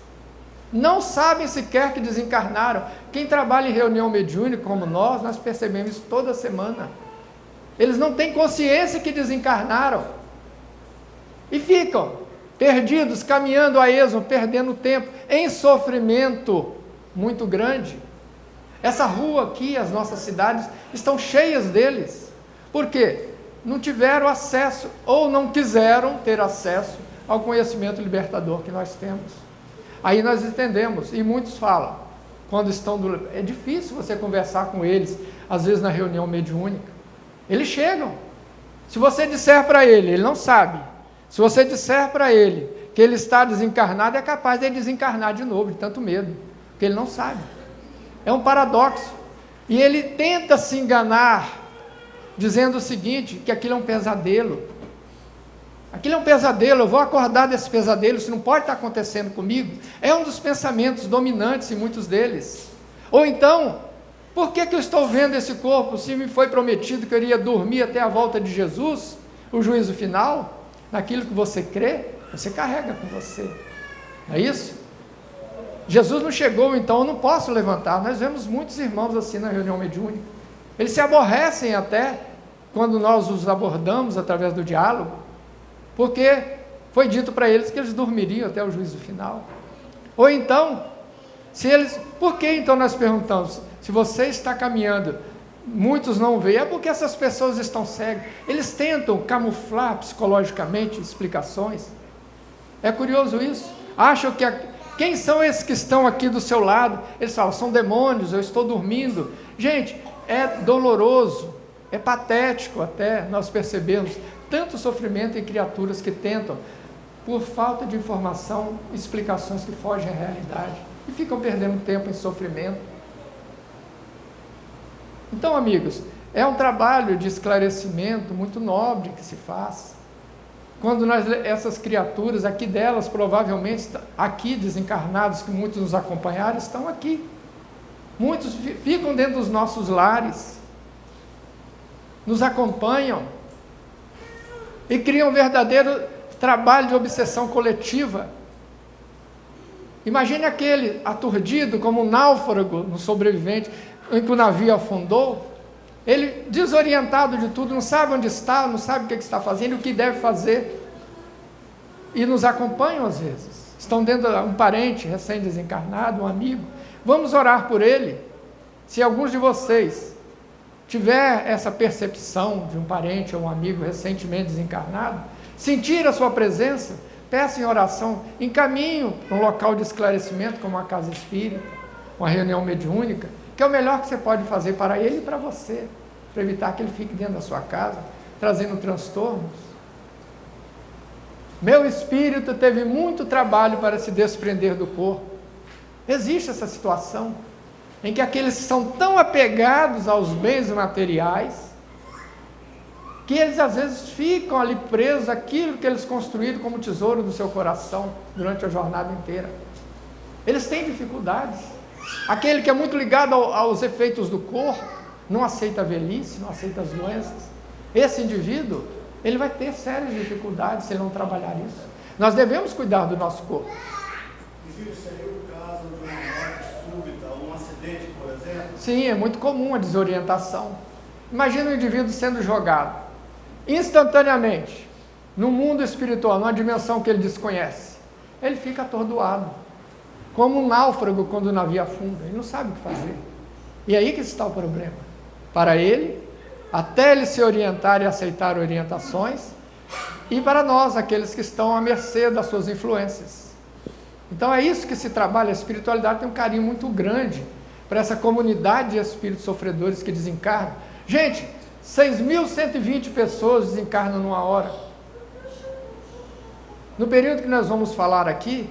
não sabem sequer que desencarnaram. Quem trabalha em reunião mediúnica como nós percebemos isso toda semana. Eles não têm consciência que desencarnaram e ficam perdidos, caminhando a esmo, perdendo tempo, em sofrimento muito grande. Essa rua aqui, as nossas cidades, estão cheias deles. Por quê? Não tiveram acesso, ou não quiseram ter acesso ao conhecimento libertador que nós temos. Aí nós entendemos, e muitos falam, quando é difícil você conversar com eles, às vezes na reunião mediúnica. Eles chegam. Se você disser para ele não sabe. Se você disser para ele que ele está desencarnado, é capaz de ele desencarnar de novo, de tanto medo, porque ele não sabe. É um paradoxo. E ele tenta se enganar, dizendo o seguinte, que aquilo é um pesadelo. Aquilo é um pesadelo, eu vou acordar desse pesadelo, isso não pode estar acontecendo comigo. É um dos pensamentos dominantes em muitos deles. Ou então, por que eu estou vendo esse corpo, se me foi prometido que eu iria dormir até a volta de Jesus, o juízo final? Naquilo que você crê, você carrega com você. Não é isso? Jesus não chegou, então eu não posso levantar. Nós vemos muitos irmãos assim na reunião mediúnica. Eles se aborrecem até quando nós os abordamos através do diálogo, porque foi dito para eles que eles dormiriam até o juízo final. Ou então, por que então nós perguntamos, se você está caminhando, muitos não veem, é porque essas pessoas estão cegas. Eles tentam camuflar psicologicamente explicações. É curioso isso. Acham que quem são esses que estão aqui do seu lado? Eles falam, são demônios, eu estou dormindo. Gente, é doloroso, é patético até nós percebemos tanto sofrimento em criaturas que tentam, por falta de informação, explicações que fogem à realidade e ficam perdendo tempo em sofrimento. Então, amigos, é um trabalho de esclarecimento muito nobre que se faz. Quando essas criaturas, aqui delas, provavelmente, aqui desencarnados, que muitos nos acompanharam, estão aqui. Muitos ficam dentro dos nossos lares, nos acompanham e criam um verdadeiro trabalho de obsessão coletiva. Imagine aquele aturdido como um náufrago, no sobrevivente, em que o navio afundou, ele desorientado de tudo, não sabe onde está, não sabe o que está fazendo, o que deve fazer, e nos acompanham às vezes, estão dentro de um parente recém-desencarnado, um amigo. Vamos orar por ele. Se alguns de vocês tiver essa percepção de um parente ou um amigo recentemente desencarnado, sentir a sua presença, peça em oração, encaminhe para um local de esclarecimento, como uma casa espírita, uma reunião mediúnica, que é o melhor que você pode fazer para ele e para você, para evitar que ele fique dentro da sua casa, trazendo transtornos. Meu espírito teve muito trabalho para se desprender do corpo. Existe essa situação, em que aqueles que são tão apegados aos bens materiais, que eles às vezes ficam ali presos àquilo que eles construíram como tesouro do seu coração, durante a jornada inteira. Eles têm dificuldades. Aquele que é muito ligado aos efeitos do corpo, não aceita a velhice, não aceita as doenças. Esse indivíduo, ele vai ter sérias dificuldades se ele não trabalhar isso. Nós devemos cuidar do nosso corpo. Seria o caso de uma morte súbita, um acidente, por exemplo? Sim, é muito comum a desorientação. Imagina o indivíduo sendo jogado instantaneamente no mundo espiritual, numa dimensão que ele desconhece. Ele fica atordoado, como um náufrago quando o navio afunda, ele não sabe o que fazer. E aí que está o problema. Para ele, até ele se orientar e aceitar orientações, e para nós, aqueles que estão à mercê das suas influências. Então é isso que se trabalha. A espiritualidade tem um carinho muito grande para essa comunidade de espíritos sofredores que desencarnam. Gente, 6.120 pessoas desencarnam numa hora. No período que nós vamos falar aqui,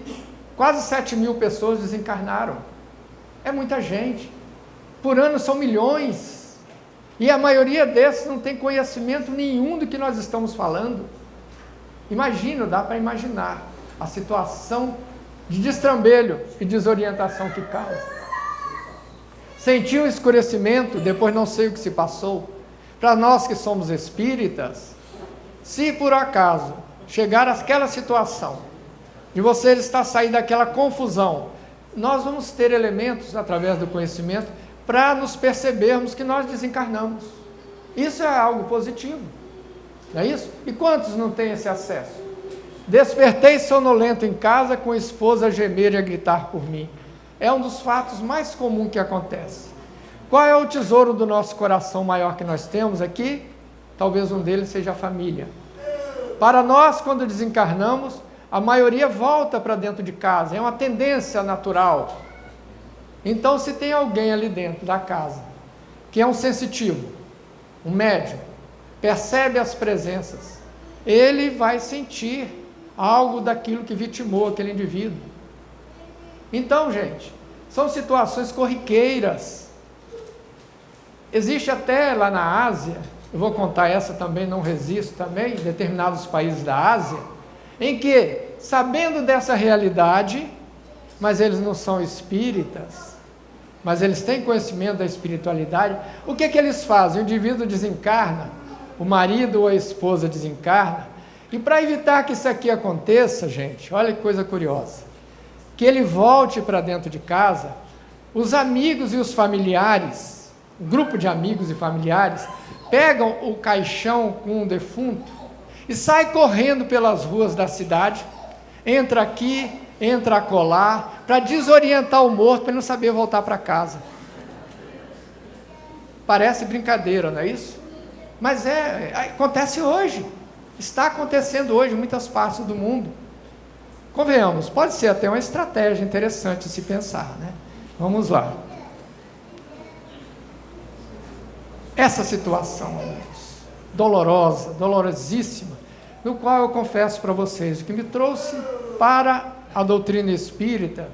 quase 7.000 pessoas desencarnaram. É muita gente. Por ano são milhões. E a maioria desses não tem conhecimento nenhum do que nós estamos falando. Imagina, dá para imaginar a situação de destrambelho e desorientação que causa. Senti um escurecimento, depois não sei o que se passou. Para nós que somos espíritas, se por acaso chegar àquela situação de você estar saindo daquela confusão, nós vamos ter elementos através do conhecimento para nos percebermos que nós desencarnamos. Isso é algo positivo, não é isso? E quantos não têm esse acesso? Despertei sonolento em casa com a esposa a gemer e a gritar por mim. É um dos fatos mais comuns que acontece. Qual é o tesouro do nosso coração maior que nós temos aqui? Talvez um deles seja a família. Para nós, quando desencarnamos, a maioria volta para dentro de casa, é uma tendência natural. Então, se tem alguém ali dentro da casa, que é um sensitivo, um médium, percebe as presenças, ele vai sentir algo daquilo que vitimou aquele indivíduo. Então, gente, são situações corriqueiras. Existe até lá na Ásia, eu vou contar essa também, não resisto também, em determinados países da Ásia, em que, sabendo dessa realidade, mas eles não são espíritas, mas eles têm conhecimento da espiritualidade, o que eles fazem? O indivíduo desencarna, o marido ou a esposa desencarna, e para evitar que isso aqui aconteça, gente, olha que coisa curiosa, que ele volte para dentro de casa, os amigos e os familiares, um grupo de amigos e familiares, pegam o caixão com o defunto e sai correndo pelas ruas da cidade, entra aqui, entra acolá, para desorientar o morto, para ele não saber voltar para casa. Parece brincadeira, não é isso? Mas acontece hoje, está acontecendo hoje em muitas partes do mundo. Convenhamos, pode ser até uma estratégia interessante se pensar, né? Vamos lá. Essa situação, amigos, dolorosa, dolorosíssima, no qual eu confesso para vocês, o que me trouxe para a doutrina espírita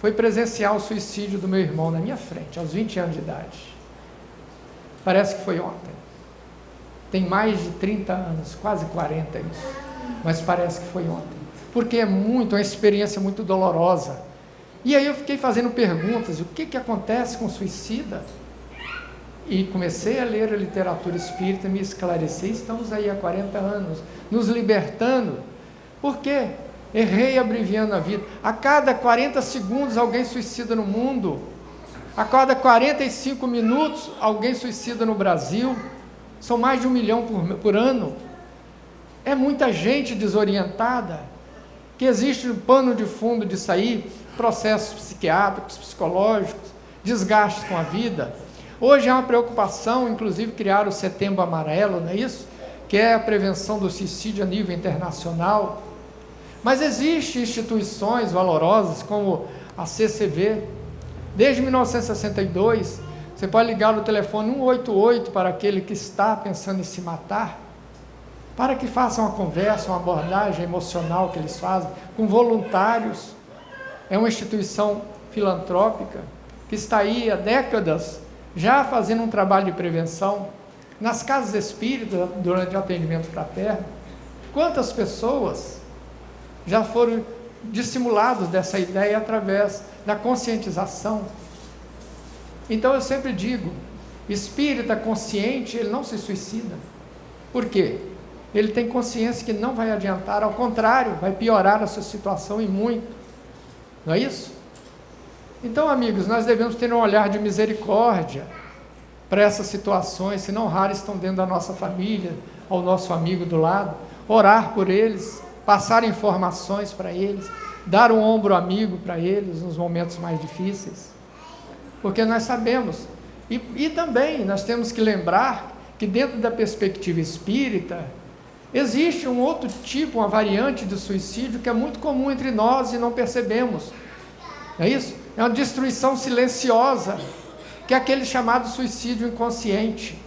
foi presenciar o suicídio do meu irmão na minha frente, aos 20 anos de idade. Parece que foi ontem. Tem mais de 30 anos, quase 40 isso, mas parece que foi ontem. Porque é uma experiência muito dolorosa. E aí eu fiquei fazendo perguntas, o que acontece com o suicida? E comecei a ler a literatura espírita, me esclarecer, estamos aí há 40 anos, nos libertando. Por quê? Errei abreviando a vida. A cada 40 segundos alguém suicida no mundo. A cada 45 minutos alguém suicida no Brasil. São mais de 1 milhão por ano. É muita gente desorientada, que existe um pano de fundo disso aí, processos psiquiátricos, psicológicos, desgastes com a vida. Hoje é uma preocupação, inclusive, criar o Setembro Amarelo, não é isso? Que é a prevenção do suicídio a nível internacional. Mas existem instituições valorosas, como a CCV. Desde 1962, você pode ligar no telefone 188 para aquele que está pensando em se matar, para que façam uma conversa, uma abordagem emocional que eles fazem, com voluntários. É uma instituição filantrópica, que está aí há décadas, já fazendo um trabalho de prevenção, nas casas espíritas, durante o atendimento fraterno. Quantas pessoas já foram dissimuladas dessa ideia através da conscientização? Então eu sempre digo, espírita consciente, ele não se suicida. Por quê? Ele tem consciência que não vai adiantar, ao contrário, vai piorar a sua situação e muito. Não é isso? Então, amigos, nós devemos ter um olhar de misericórdia para essas situações, se não raras estão dentro da nossa família, ao nosso amigo do lado, orar por eles, passar informações para eles, dar um ombro amigo para eles nos momentos mais difíceis, porque nós sabemos, e também nós temos que lembrar que dentro da perspectiva espírita, Existe um outro tipo, uma variante de suicídio que é muito comum entre nós e não percebemos. Não é isso? É uma destruição silenciosa, que é aquele chamado suicídio inconsciente.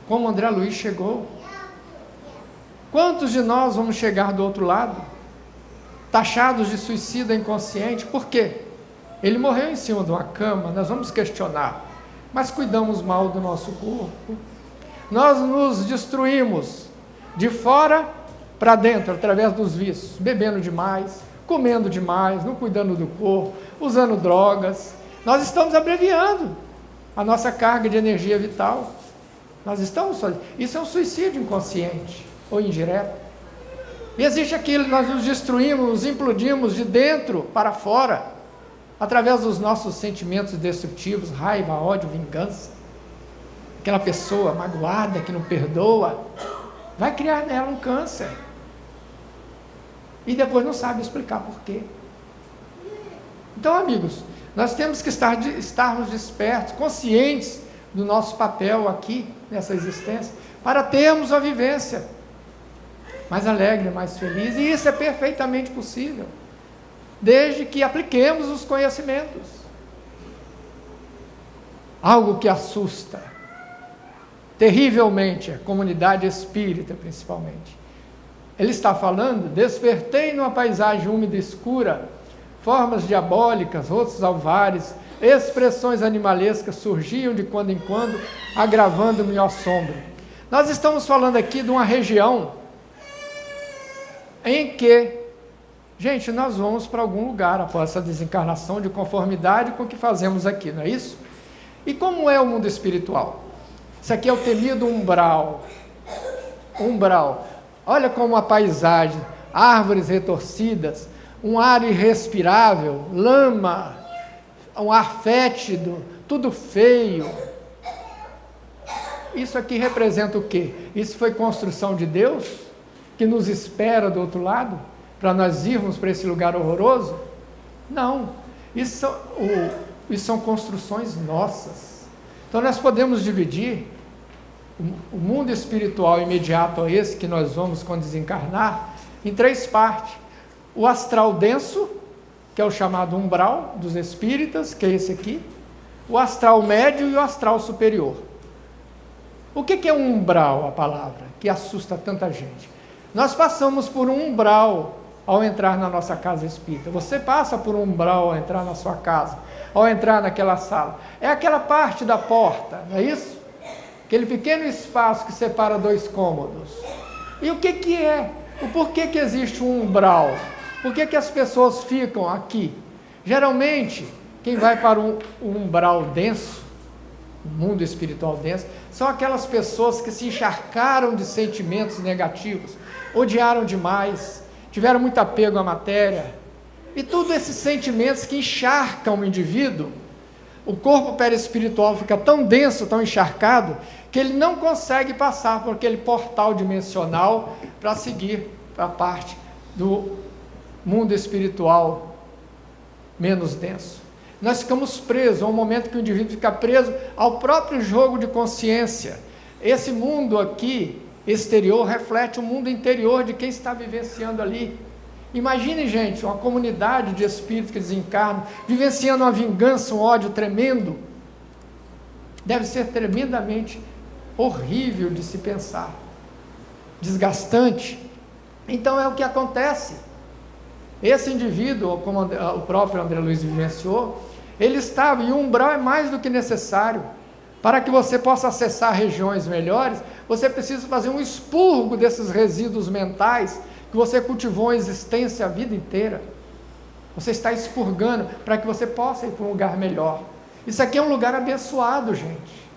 Como André Luiz chegou. Quantos de nós vamos chegar do outro lado, taxados de suicida inconsciente? Por quê? Ele morreu em cima de uma cama, nós vamos questionar, mas cuidamos mal do nosso corpo. Nós nos destruímos de fora para dentro, através dos vícios, bebendo demais, comendo demais, não cuidando do corpo, usando drogas. Nós estamos abreviando a nossa carga de energia vital. Isso é um suicídio inconsciente ou indireto. E existe aquilo, nós nos destruímos, nos implodimos de dentro para fora, através dos nossos sentimentos destrutivos, raiva, ódio, vingança. Aquela pessoa magoada que não perdoa, vai criar nela um câncer. E depois não sabe explicar por quê. Então, amigos, nós temos que estarmos despertos, conscientes do nosso papel aqui, nessa existência, para termos a vivência mais alegre, mais feliz, e isso é perfeitamente possível, desde que apliquemos os conhecimentos. Algo que assusta terrivelmente a comunidade espírita, principalmente. Ele está falando: despertei numa paisagem úmida e escura, formas diabólicas, rostos alvares, expressões animalescas surgiam de quando em quando, agravando-me ao assombro. Nós estamos falando aqui de uma região em que, gente, nós vamos para algum lugar após essa desencarnação, de conformidade com o que fazemos aqui, não é isso? E como é o mundo espiritual? Isso aqui é o temido umbral. Olha como a paisagem, árvores retorcidas, um ar irrespirável, lama, um ar fétido, tudo feio. Isso aqui representa o quê? Isso foi construção de Deus, que nos espera do outro lado, para nós irmos para esse lugar horroroso? Não, isso são construções nossas. Então nós podemos dividir o mundo espiritual imediato a esse que nós vamos quando desencarnar, em 3 partes. O astral denso, que é o chamado umbral dos espíritas, que é esse aqui, o astral médio e o astral superior. O que é um umbral, a palavra, que assusta tanta gente? Nós passamos por um umbral ao entrar na nossa casa espírita. Você passa por um umbral ao entrar na sua casa, ao entrar naquela sala. É aquela parte da porta, não é isso? Aquele pequeno espaço que separa 2 cômodos. E o que é? O porquê que existe um umbral? Por que as pessoas ficam aqui? Geralmente, quem vai para um umbral denso, o mundo espiritual denso, são aquelas pessoas que se encharcaram de sentimentos negativos, odiaram demais, tiveram muito apego à matéria, e todos esses sentimentos que encharcam o indivíduo, o corpo perispiritual fica tão denso, tão encharcado, que ele não consegue passar por aquele portal dimensional para seguir para a parte do mundo espiritual menos denso. Nós ficamos presos, é um momento que o indivíduo fica preso ao próprio jogo de consciência. Esse mundo aqui, exterior, reflete o mundo interior de quem está vivenciando ali. Imagine, gente, uma comunidade de espíritos que desencarnam, vivenciando uma vingança, um ódio tremendo. Deve ser tremendamente horrível de se pensar, desgastante. Então é o que acontece. Esse indivíduo, como o próprio André Luiz vivenciou, ele estava, e o umbral é mais do que necessário. Para que você possa acessar regiões melhores, você precisa fazer um expurgo desses resíduos mentais que você cultivou a existência a vida inteira. Você está expurgando para que você possa ir para um lugar melhor. Isso aqui é um lugar abençoado, gente.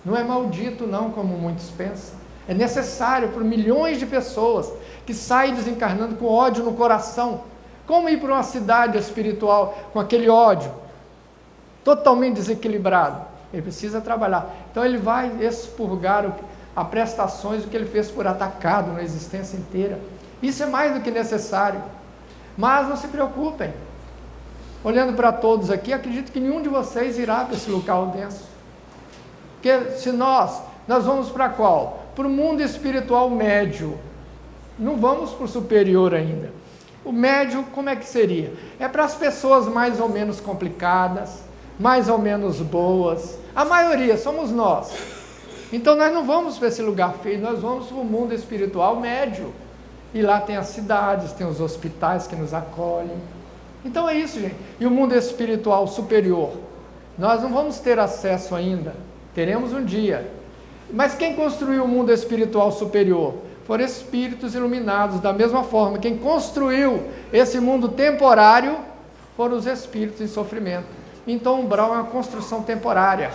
Não é maldito não, como muitos pensam. É necessário para milhões de pessoas que saem desencarnando com ódio no coração. Como ir para uma cidade espiritual com aquele ódio totalmente desequilibrado? Ele precisa trabalhar. Então ele vai expurgar a prestações do que ele fez por atacado na existência inteira. Isso é mais do que necessário. Mas não se preocupem. Olhando para todos aqui, acredito que nenhum de vocês irá para esse local denso. Porque se nós vamos para qual? para o mundo espiritual médio. Não vamos para o superior ainda. O médio, como é que seria? É para as pessoas mais ou menos complicadas, mais ou menos boas. A maioria somos nós. Então nós não vamos para esse lugar feio, nós vamos para o mundo espiritual médio. E lá tem as cidades, tem os hospitais que nos acolhem. Então é isso, gente. E o mundo espiritual superior? Nós não vamos ter acesso ainda. Teremos um dia. Mas quem construiu o mundo espiritual superior? Foram espíritos iluminados. Da mesma forma, quem construiu esse mundo temporário foram os espíritos em sofrimento. Então o umbral é uma construção temporária.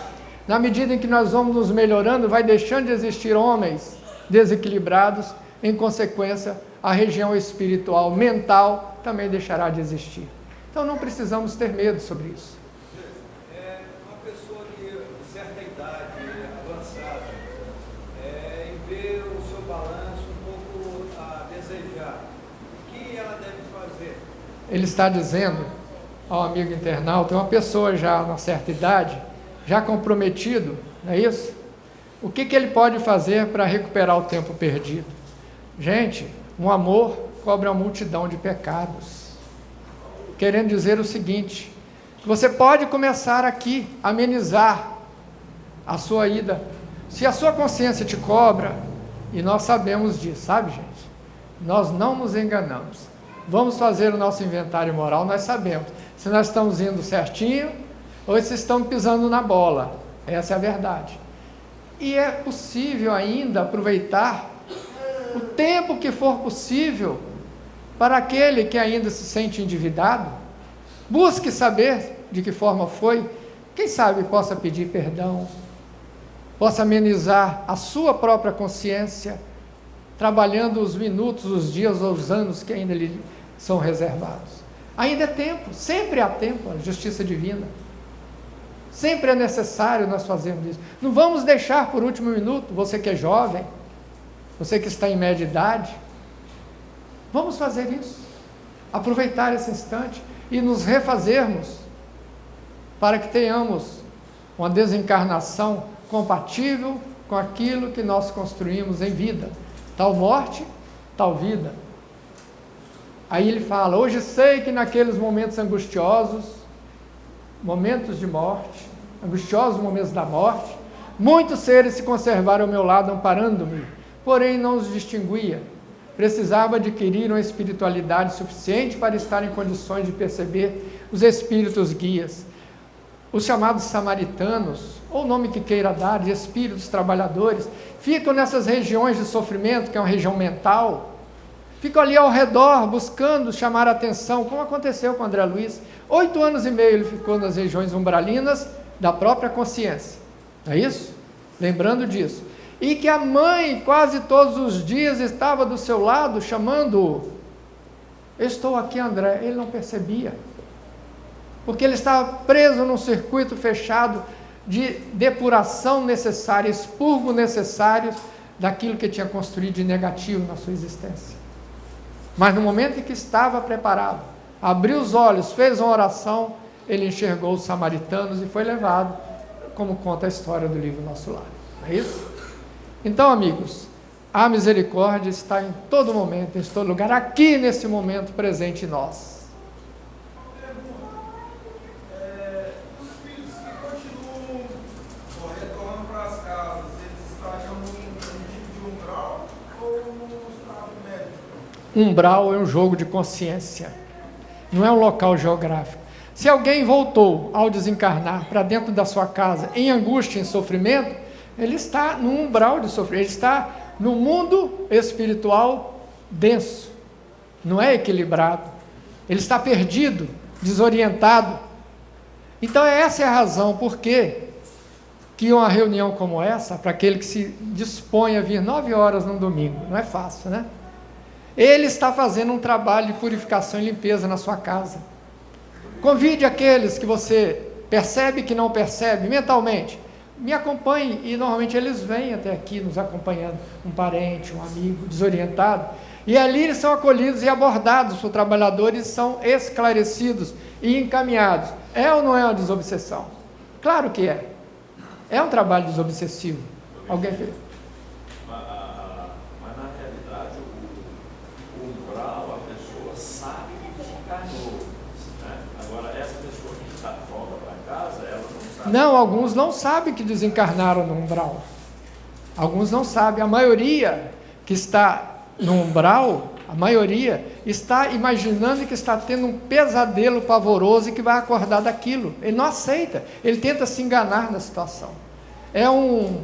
Na medida em que nós vamos nos melhorando, vai deixando de existir homens desequilibrados. Em consequência, a região espiritual, mental, também deixará de existir. Então não precisamos ter medo sobre isso. Uma pessoa de certa idade avançada, em ver o seu balanço um pouco a desejar, o que ela deve fazer? Ele está dizendo ao amigo internauta, uma pessoa já uma certa idade, já comprometido, não é isso? O que ele pode fazer para recuperar o tempo perdido? Gente, um amor cobre uma multidão de pecados. Querendo dizer o seguinte, você pode começar aqui, amenizar a sua ida. Se a sua consciência te cobra, e nós sabemos disso, sabe, gente? Nós não nos enganamos. Vamos fazer o nosso inventário moral, nós sabemos se nós estamos indo certinho ou se estamos pisando na bola. Essa é a verdade. E é possível ainda aproveitar o tempo que for possível para aquele que ainda se sente endividado. Busque saber de que forma foi. Quem sabe possa pedir perdão, possa amenizar a sua própria consciência, trabalhando os minutos, os dias ou os anos que ainda lhe são reservados. Ainda é tempo, sempre há tempo, a justiça divina. Sempre é necessário nós fazermos isso. Não vamos deixar por último minuto, você que é jovem, você que está em média idade, vamos fazer isso. Aproveitar esse instante e nos refazermos para que tenhamos uma desencarnação compatível com aquilo que nós construímos em vida. Tal morte, tal vida. Aí ele fala, hoje sei que naqueles momentos angustiosos, momentos de morte, angustiosos momentos da morte, muitos seres se conservaram ao meu lado amparando-me, porém não os distinguia. Precisava adquirir uma espiritualidade suficiente para estar em condições de perceber os espíritos guias. Os chamados samaritanos, ou o nome que queira dar, de espíritos trabalhadores, ficam nessas regiões de sofrimento, que é uma região mental, ficam ali ao redor, buscando chamar a atenção, como aconteceu com André Luiz. 8 anos e meio ele ficou nas regiões umbralinas da própria consciência, não é isso? Lembrando disso. E que a mãe, quase todos os dias, estava do seu lado, chamando-o. Eu estou aqui, André. Ele não percebia. Porque ele estava preso num circuito fechado de depuração necessária, expurgo necessário daquilo que tinha construído de negativo na sua existência. Mas no momento em que estava preparado, abriu os olhos, fez uma oração, ele enxergou os samaritanos e foi levado, como conta a história do livro Nosso Lar. Não é isso? Então, amigos, a misericórdia está em todo momento, em todo lugar, aqui nesse momento presente em nós. Os filhos que continuam retornando para as casas, eles estariam num tipo de umbral ou num estado médio? Umbral é um jogo de consciência, não é um local geográfico. Se alguém voltou ao desencarnar para dentro da sua casa em angústia, em sofrimento, ele está no umbral de sofrimento, ele está no mundo espiritual denso, não é equilibrado, ele está perdido, desorientado. Então essa é a razão por que uma reunião como essa, para aquele que se dispõe a vir 9 horas num domingo, não é fácil, né? Ele está fazendo um trabalho de purificação e limpeza na sua casa. Convide aqueles que você percebe que não percebe mentalmente, me acompanhe, e normalmente eles vêm até aqui nos acompanhando, um parente, um amigo desorientado, e ali eles são acolhidos e abordados por trabalhadores, são esclarecidos e encaminhados. É ou não é uma desobsessão? Claro que é. É um trabalho desobsessivo. Alguém vê? A Não, alguns não sabem que desencarnaram no umbral. Alguns não sabem. A maioria que está no umbral, a maioria está imaginando que está tendo um pesadelo pavoroso e que vai acordar daquilo. Ele não aceita, ele tenta se enganar na situação. É um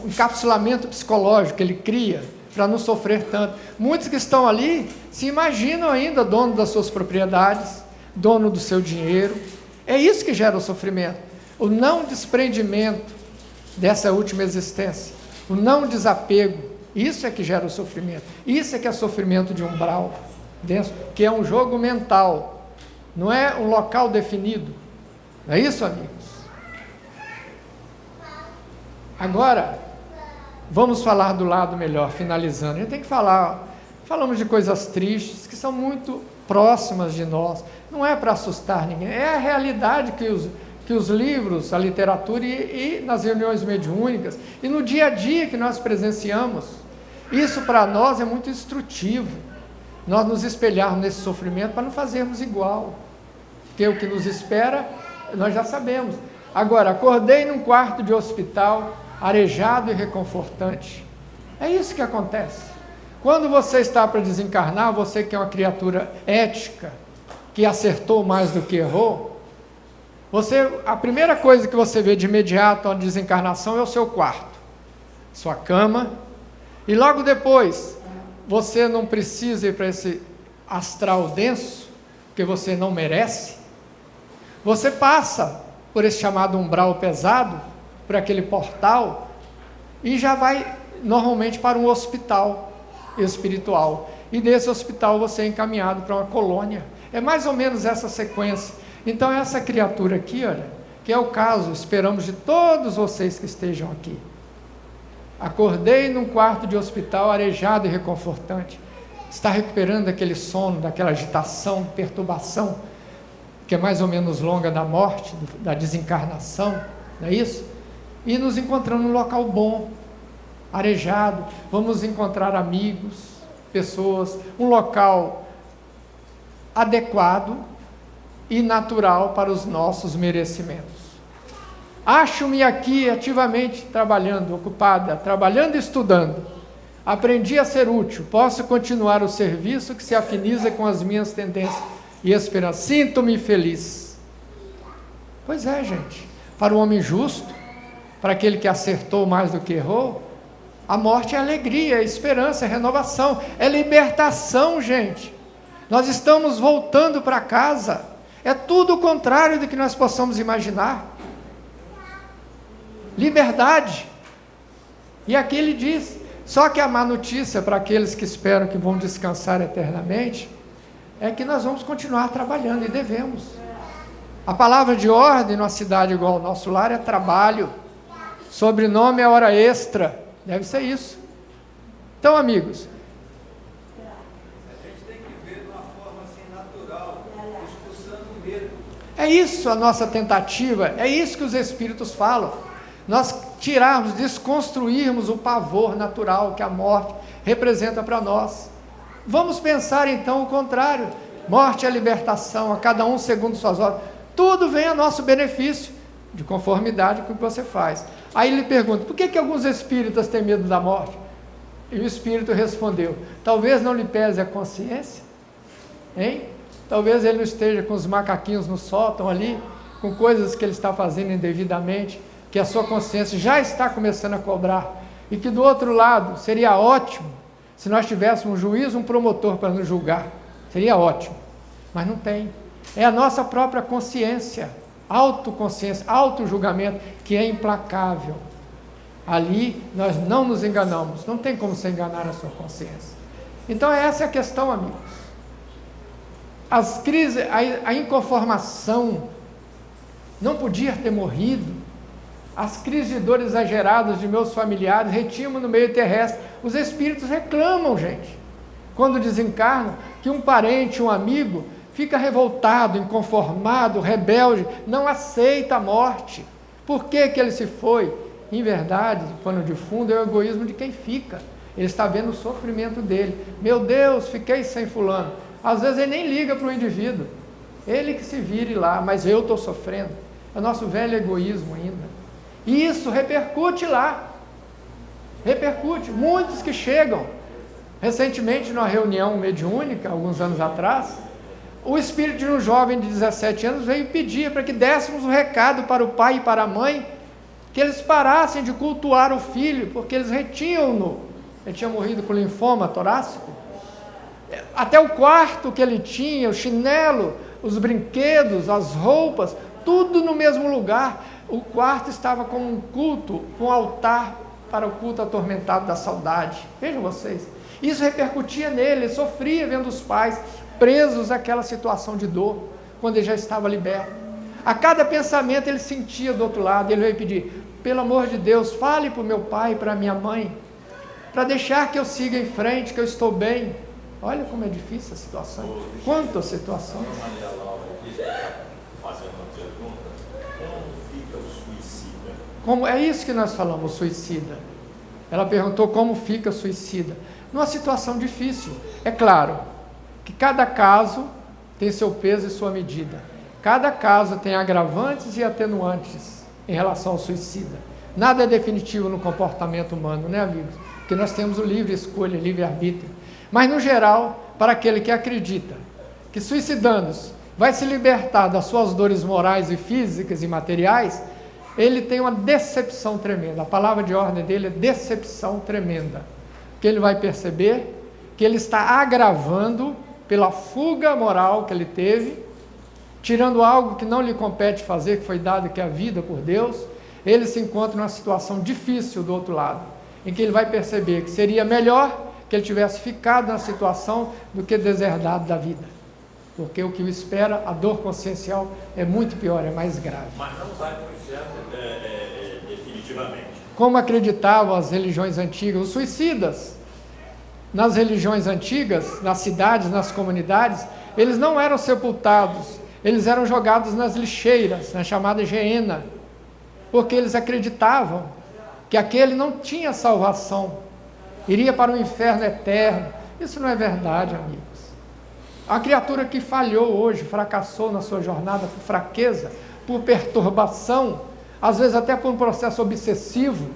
encapsulamento psicológico que ele cria para não sofrer tanto. Muitos que estão ali se imaginam ainda dono das suas propriedades, dono do seu dinheiro. É isso que gera o sofrimento. O não desprendimento dessa última existência, o não desapego, isso é que gera o sofrimento. Isso é que é sofrimento de umbral, que é um jogo mental, não é um local definido. Não é isso, amigos? Agora, vamos falar do lado melhor, finalizando. A gente tem que falamos de coisas tristes, que são muito próximas de nós. Não é para assustar ninguém, é a realidade que os livros, a literatura e nas reuniões mediúnicas, e no dia a dia que nós presenciamos, isso para nós é muito instrutivo, nós nos espelharmos nesse sofrimento para não fazermos igual, porque o que nos espera, nós já sabemos. Agora, acordei num quarto de hospital, arejado e reconfortante. É isso que acontece. Quando você está para desencarnar, você que é uma criatura ética, que acertou mais do que errou, a primeira coisa que você vê de imediato à desencarnação é o seu quarto, sua cama, e logo depois, você não precisa ir para esse astral denso, porque você não merece, você passa por esse chamado umbral pesado, por aquele portal, e já vai normalmente para um hospital espiritual, e desse hospital você é encaminhado para uma colônia. É mais ou menos essa sequência. Então essa criatura aqui, olha, que é o caso, esperamos de todos vocês que estejam aqui. Acordei num quarto de hospital arejado e reconfortante. Está recuperando aquele sono, daquela agitação, perturbação, que é mais ou menos longa da morte, da desencarnação, não é isso? E nos encontramos num local bom, arejado, vamos encontrar amigos, pessoas, um local adequado e natural para os nossos merecimentos. Acho-me aqui ativamente trabalhando, ocupada, trabalhando e estudando. Aprendi a ser útil, posso continuar o serviço que se afiniza com as minhas tendências e esperanças. Sinto-me feliz. Pois é, gente, para o homem justo, para aquele que acertou mais do que errou, a morte é alegria, é esperança, é renovação, é libertação, gente. Nós estamos voltando para casa. É tudo o contrário do que nós possamos imaginar. Liberdade. E aqui ele diz, só que a má notícia para aqueles que esperam que vão descansar eternamente, é que nós vamos continuar trabalhando e devemos. A palavra de ordem numa cidade igual ao nosso lar é trabalho. Sobrenome é hora extra. Deve ser isso. Então, amigos, a gente tem que ver de uma forma assim natural, expulsando o medo. É isso a nossa tentativa, é isso que os espíritos falam. Nós tirarmos, desconstruirmos o pavor natural que a morte representa para nós. Vamos pensar então o contrário. Morte é libertação, a cada um segundo suas horas. Tudo vem a nosso benefício, de conformidade com o que você faz. Aí ele pergunta, por que alguns espíritas têm medo da morte? E o espírito respondeu, talvez não lhe pese a consciência, hein? Talvez ele não esteja com os macaquinhos no sótão ali, com coisas que ele está fazendo indevidamente, que a sua consciência já está começando a cobrar, e que do outro lado seria ótimo, se nós tivéssemos um juiz, um promotor para nos julgar, seria ótimo, mas não tem. É a nossa própria consciência, autoconsciência, autojulgamento, que é implacável. Ali nós não nos enganamos, não tem como se enganar a sua consciência. Então essa é a questão, amigos. As crises, a inconformação, não podia ter morrido, as crises de dor exageradas de meus familiares, retimo no meio terrestre, os espíritos reclamam, gente, quando desencarnam, que um parente, um amigo, fica revoltado, inconformado, rebelde, não aceita a morte. Por que ele se foi? Em verdade, o pano de fundo é o egoísmo de quem fica. Ele está vendo o sofrimento dele. Meu Deus, fiquei sem fulano. Às vezes ele nem liga para o indivíduo. Ele que se vire lá, mas eu estou sofrendo. É o nosso velho egoísmo ainda. E isso repercute lá. Repercute. Muitos que chegam. Recentemente, numa reunião mediúnica, alguns anos atrás, o espírito de um jovem de 17 anos veio pedir para que dessemos um recado para o pai e para a mãe, que eles parassem de cultuar o filho, porque eles retinham-no. Ele tinha morrido com linfoma torácico. Até o quarto que ele tinha, o chinelo, os brinquedos, as roupas, tudo no mesmo lugar. O quarto estava com um culto, com um altar para o culto atormentado da saudade. Vejam vocês. Isso repercutia nele, ele sofria vendo os pais presos àquela situação de dor, quando ele já estava liberto. A cada pensamento ele sentia do outro lado, ele veio pedir, pelo amor de Deus, fale para o meu pai e para a minha mãe, para deixar que eu siga em frente, que eu estou bem. Olha como é difícil a situação. Quanto a situação. Fazendo uma pergunta, como fica o suicida? Como, é isso que nós falamos, o suicida. Ela perguntou como fica o suicida. Numa situação difícil. É claro que cada caso tem seu peso e sua medida. Cada caso tem agravantes e atenuantes em relação ao suicida. Nada é definitivo no comportamento humano, né, amigos? Porque nós temos o livre escolha, livre arbítrio. Mas, no geral, para aquele que acredita que suicidando-se vai se libertar das suas dores morais e físicas e materiais, ele tem uma decepção tremenda. A palavra de ordem dele é decepção tremenda. Que ele vai perceber que ele está agravando pela fuga moral que ele teve, tirando algo que não lhe compete fazer, que foi dado, que é a vida por Deus. Ele se encontra numa situação difícil do outro lado, em que ele vai perceber que seria melhor que ele tivesse ficado na situação do que deserdado da vida. Porque o que o espera, a dor consciencial, é muito pior, é mais grave. Mas não vai para o inferno definitivamente. Como acreditavam as religiões antigas, os suicidas, nas religiões antigas, nas cidades, nas comunidades, eles não eram sepultados, eles eram jogados nas lixeiras, na chamada geena, porque eles acreditavam que aquele não tinha salvação, iria para o inferno eterno. Isso não é verdade, amigos. A criatura que falhou hoje, fracassou na sua jornada por fraqueza, por perturbação, às vezes até por um processo obsessivo,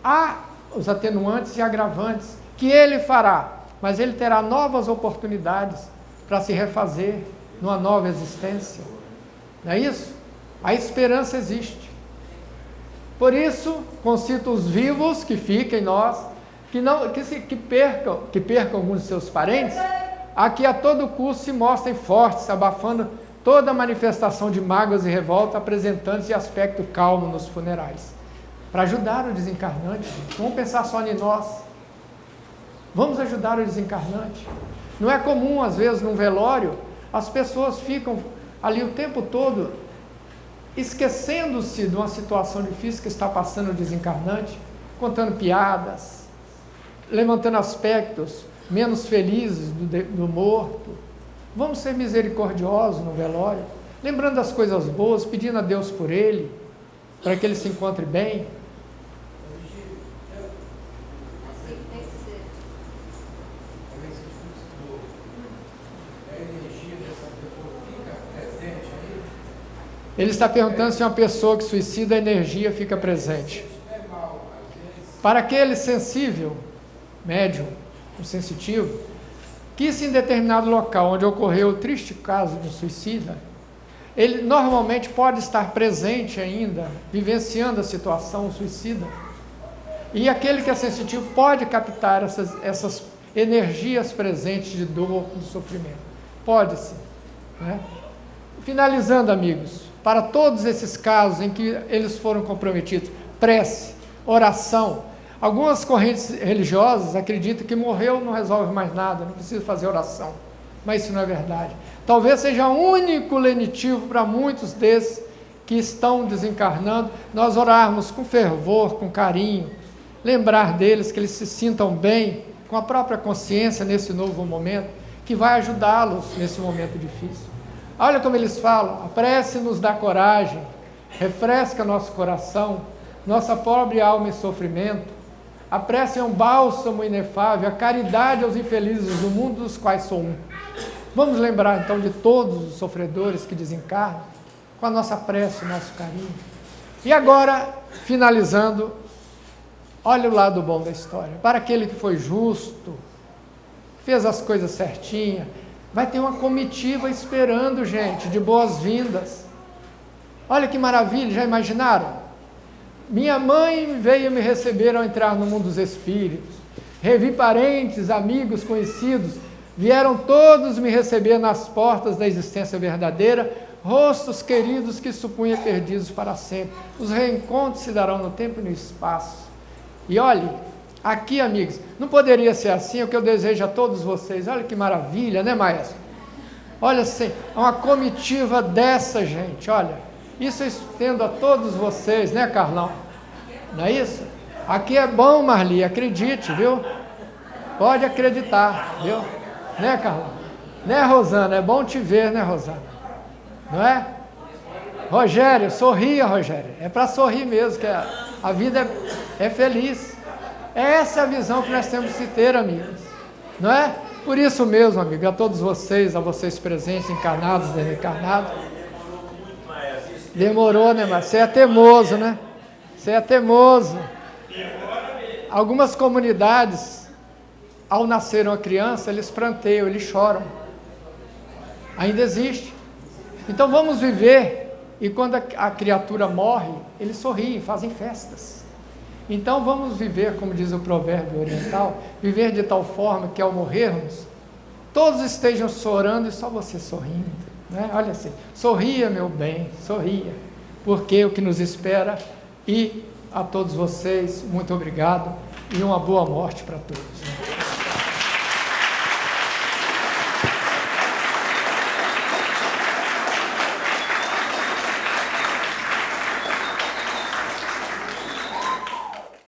há os atenuantes e agravantes que ele fará, mas ele terá novas oportunidades para se refazer numa nova existência. Não é isso? A esperança existe. Por isso, concito os vivos que fiquem nós, que percam alguns de seus parentes, a que a todo custo se mostrem fortes, abafando toda manifestação de mágoas e revolta, apresentando-se aspecto calmo nos funerais. Para ajudar o desencarnante, vamos pensar só em nós. Vamos ajudar o desencarnante. Não é comum, às vezes, num velório, as pessoas ficam ali o tempo todo esquecendo-se de uma situação difícil que está passando o desencarnante, contando piadas, levantando aspectos menos felizes do morto. Vamos ser misericordiosos no velório, lembrando das coisas boas, pedindo a Deus por ele, para que ele se encontre bem. Ele está perguntando se uma pessoa que suicida, a energia fica presente. Para aquele sensível, médium, o sensitivo, que se em determinado local onde ocorreu o triste caso de um suicida, ele normalmente pode estar presente ainda, vivenciando a situação suicida, e aquele que é sensitivo pode captar essas energias presentes de dor, de sofrimento. Pode-se. Né? Finalizando, amigos, para todos esses casos em que eles foram comprometidos, prece, oração. Algumas correntes religiosas acreditam que morreu não resolve mais nada, não precisa fazer oração, mas isso não é verdade. Talvez seja o único lenitivo para muitos desses que estão desencarnando, nós orarmos com fervor, com carinho, lembrar deles que eles se sintam bem, com a própria consciência nesse novo momento, que vai ajudá-los nesse momento difícil. Olha como eles falam, a prece nos dá coragem, refresca nosso coração, nossa pobre alma em sofrimento. A prece é um bálsamo inefável, a caridade aos infelizes do mundo, dos quais sou um. Vamos lembrar então de todos os sofredores que desencarnam, com a nossa prece, o nosso carinho. E agora, finalizando, olha o lado bom da história. Para aquele que foi justo, fez as coisas certinhas, vai ter uma comitiva esperando, gente, de boas-vindas. Olha que maravilha, já imaginaram? Minha mãe veio me receber ao entrar no mundo dos espíritos. Revi parentes, amigos, conhecidos, vieram todos me receber nas portas da existência verdadeira, rostos queridos que supunha perdidos para sempre. Os reencontros se darão no tempo e no espaço. E olhe, aqui, amigos, não poderia ser assim, o que eu desejo a todos vocês. Olha que maravilha, né, maestro? Olha assim, uma comitiva dessa, gente, olha. Isso eu estendo a todos vocês, né, Carlão? Não é isso? Aqui é bom, Marli, acredite, viu? Pode acreditar, viu? Né, Carlão? Né, Rosana? É bom te ver, né, Rosana? Não é? Rogério, sorria, Rogério. É para sorrir mesmo, que a vida é feliz. Essa é a visão que nós temos que ter, amigos. Não é? Por isso mesmo, amigo, a todos vocês, a vocês presentes, encarnados, desencarnados. Demorou, né, mas você é teimoso, né? Você é teimoso. Algumas comunidades, ao nascer uma criança, eles pranteiam, eles choram. Ainda existe. Então vamos viver, e quando a criatura morre, eles sorriem, fazem festas. Então vamos viver, como diz o provérbio oriental, viver de tal forma que ao morrermos, todos estejam chorando e só você sorrindo. Né? Olha assim, sorria, meu bem, sorria, porque o que nos espera. E a todos vocês, muito obrigado e uma boa morte para todos.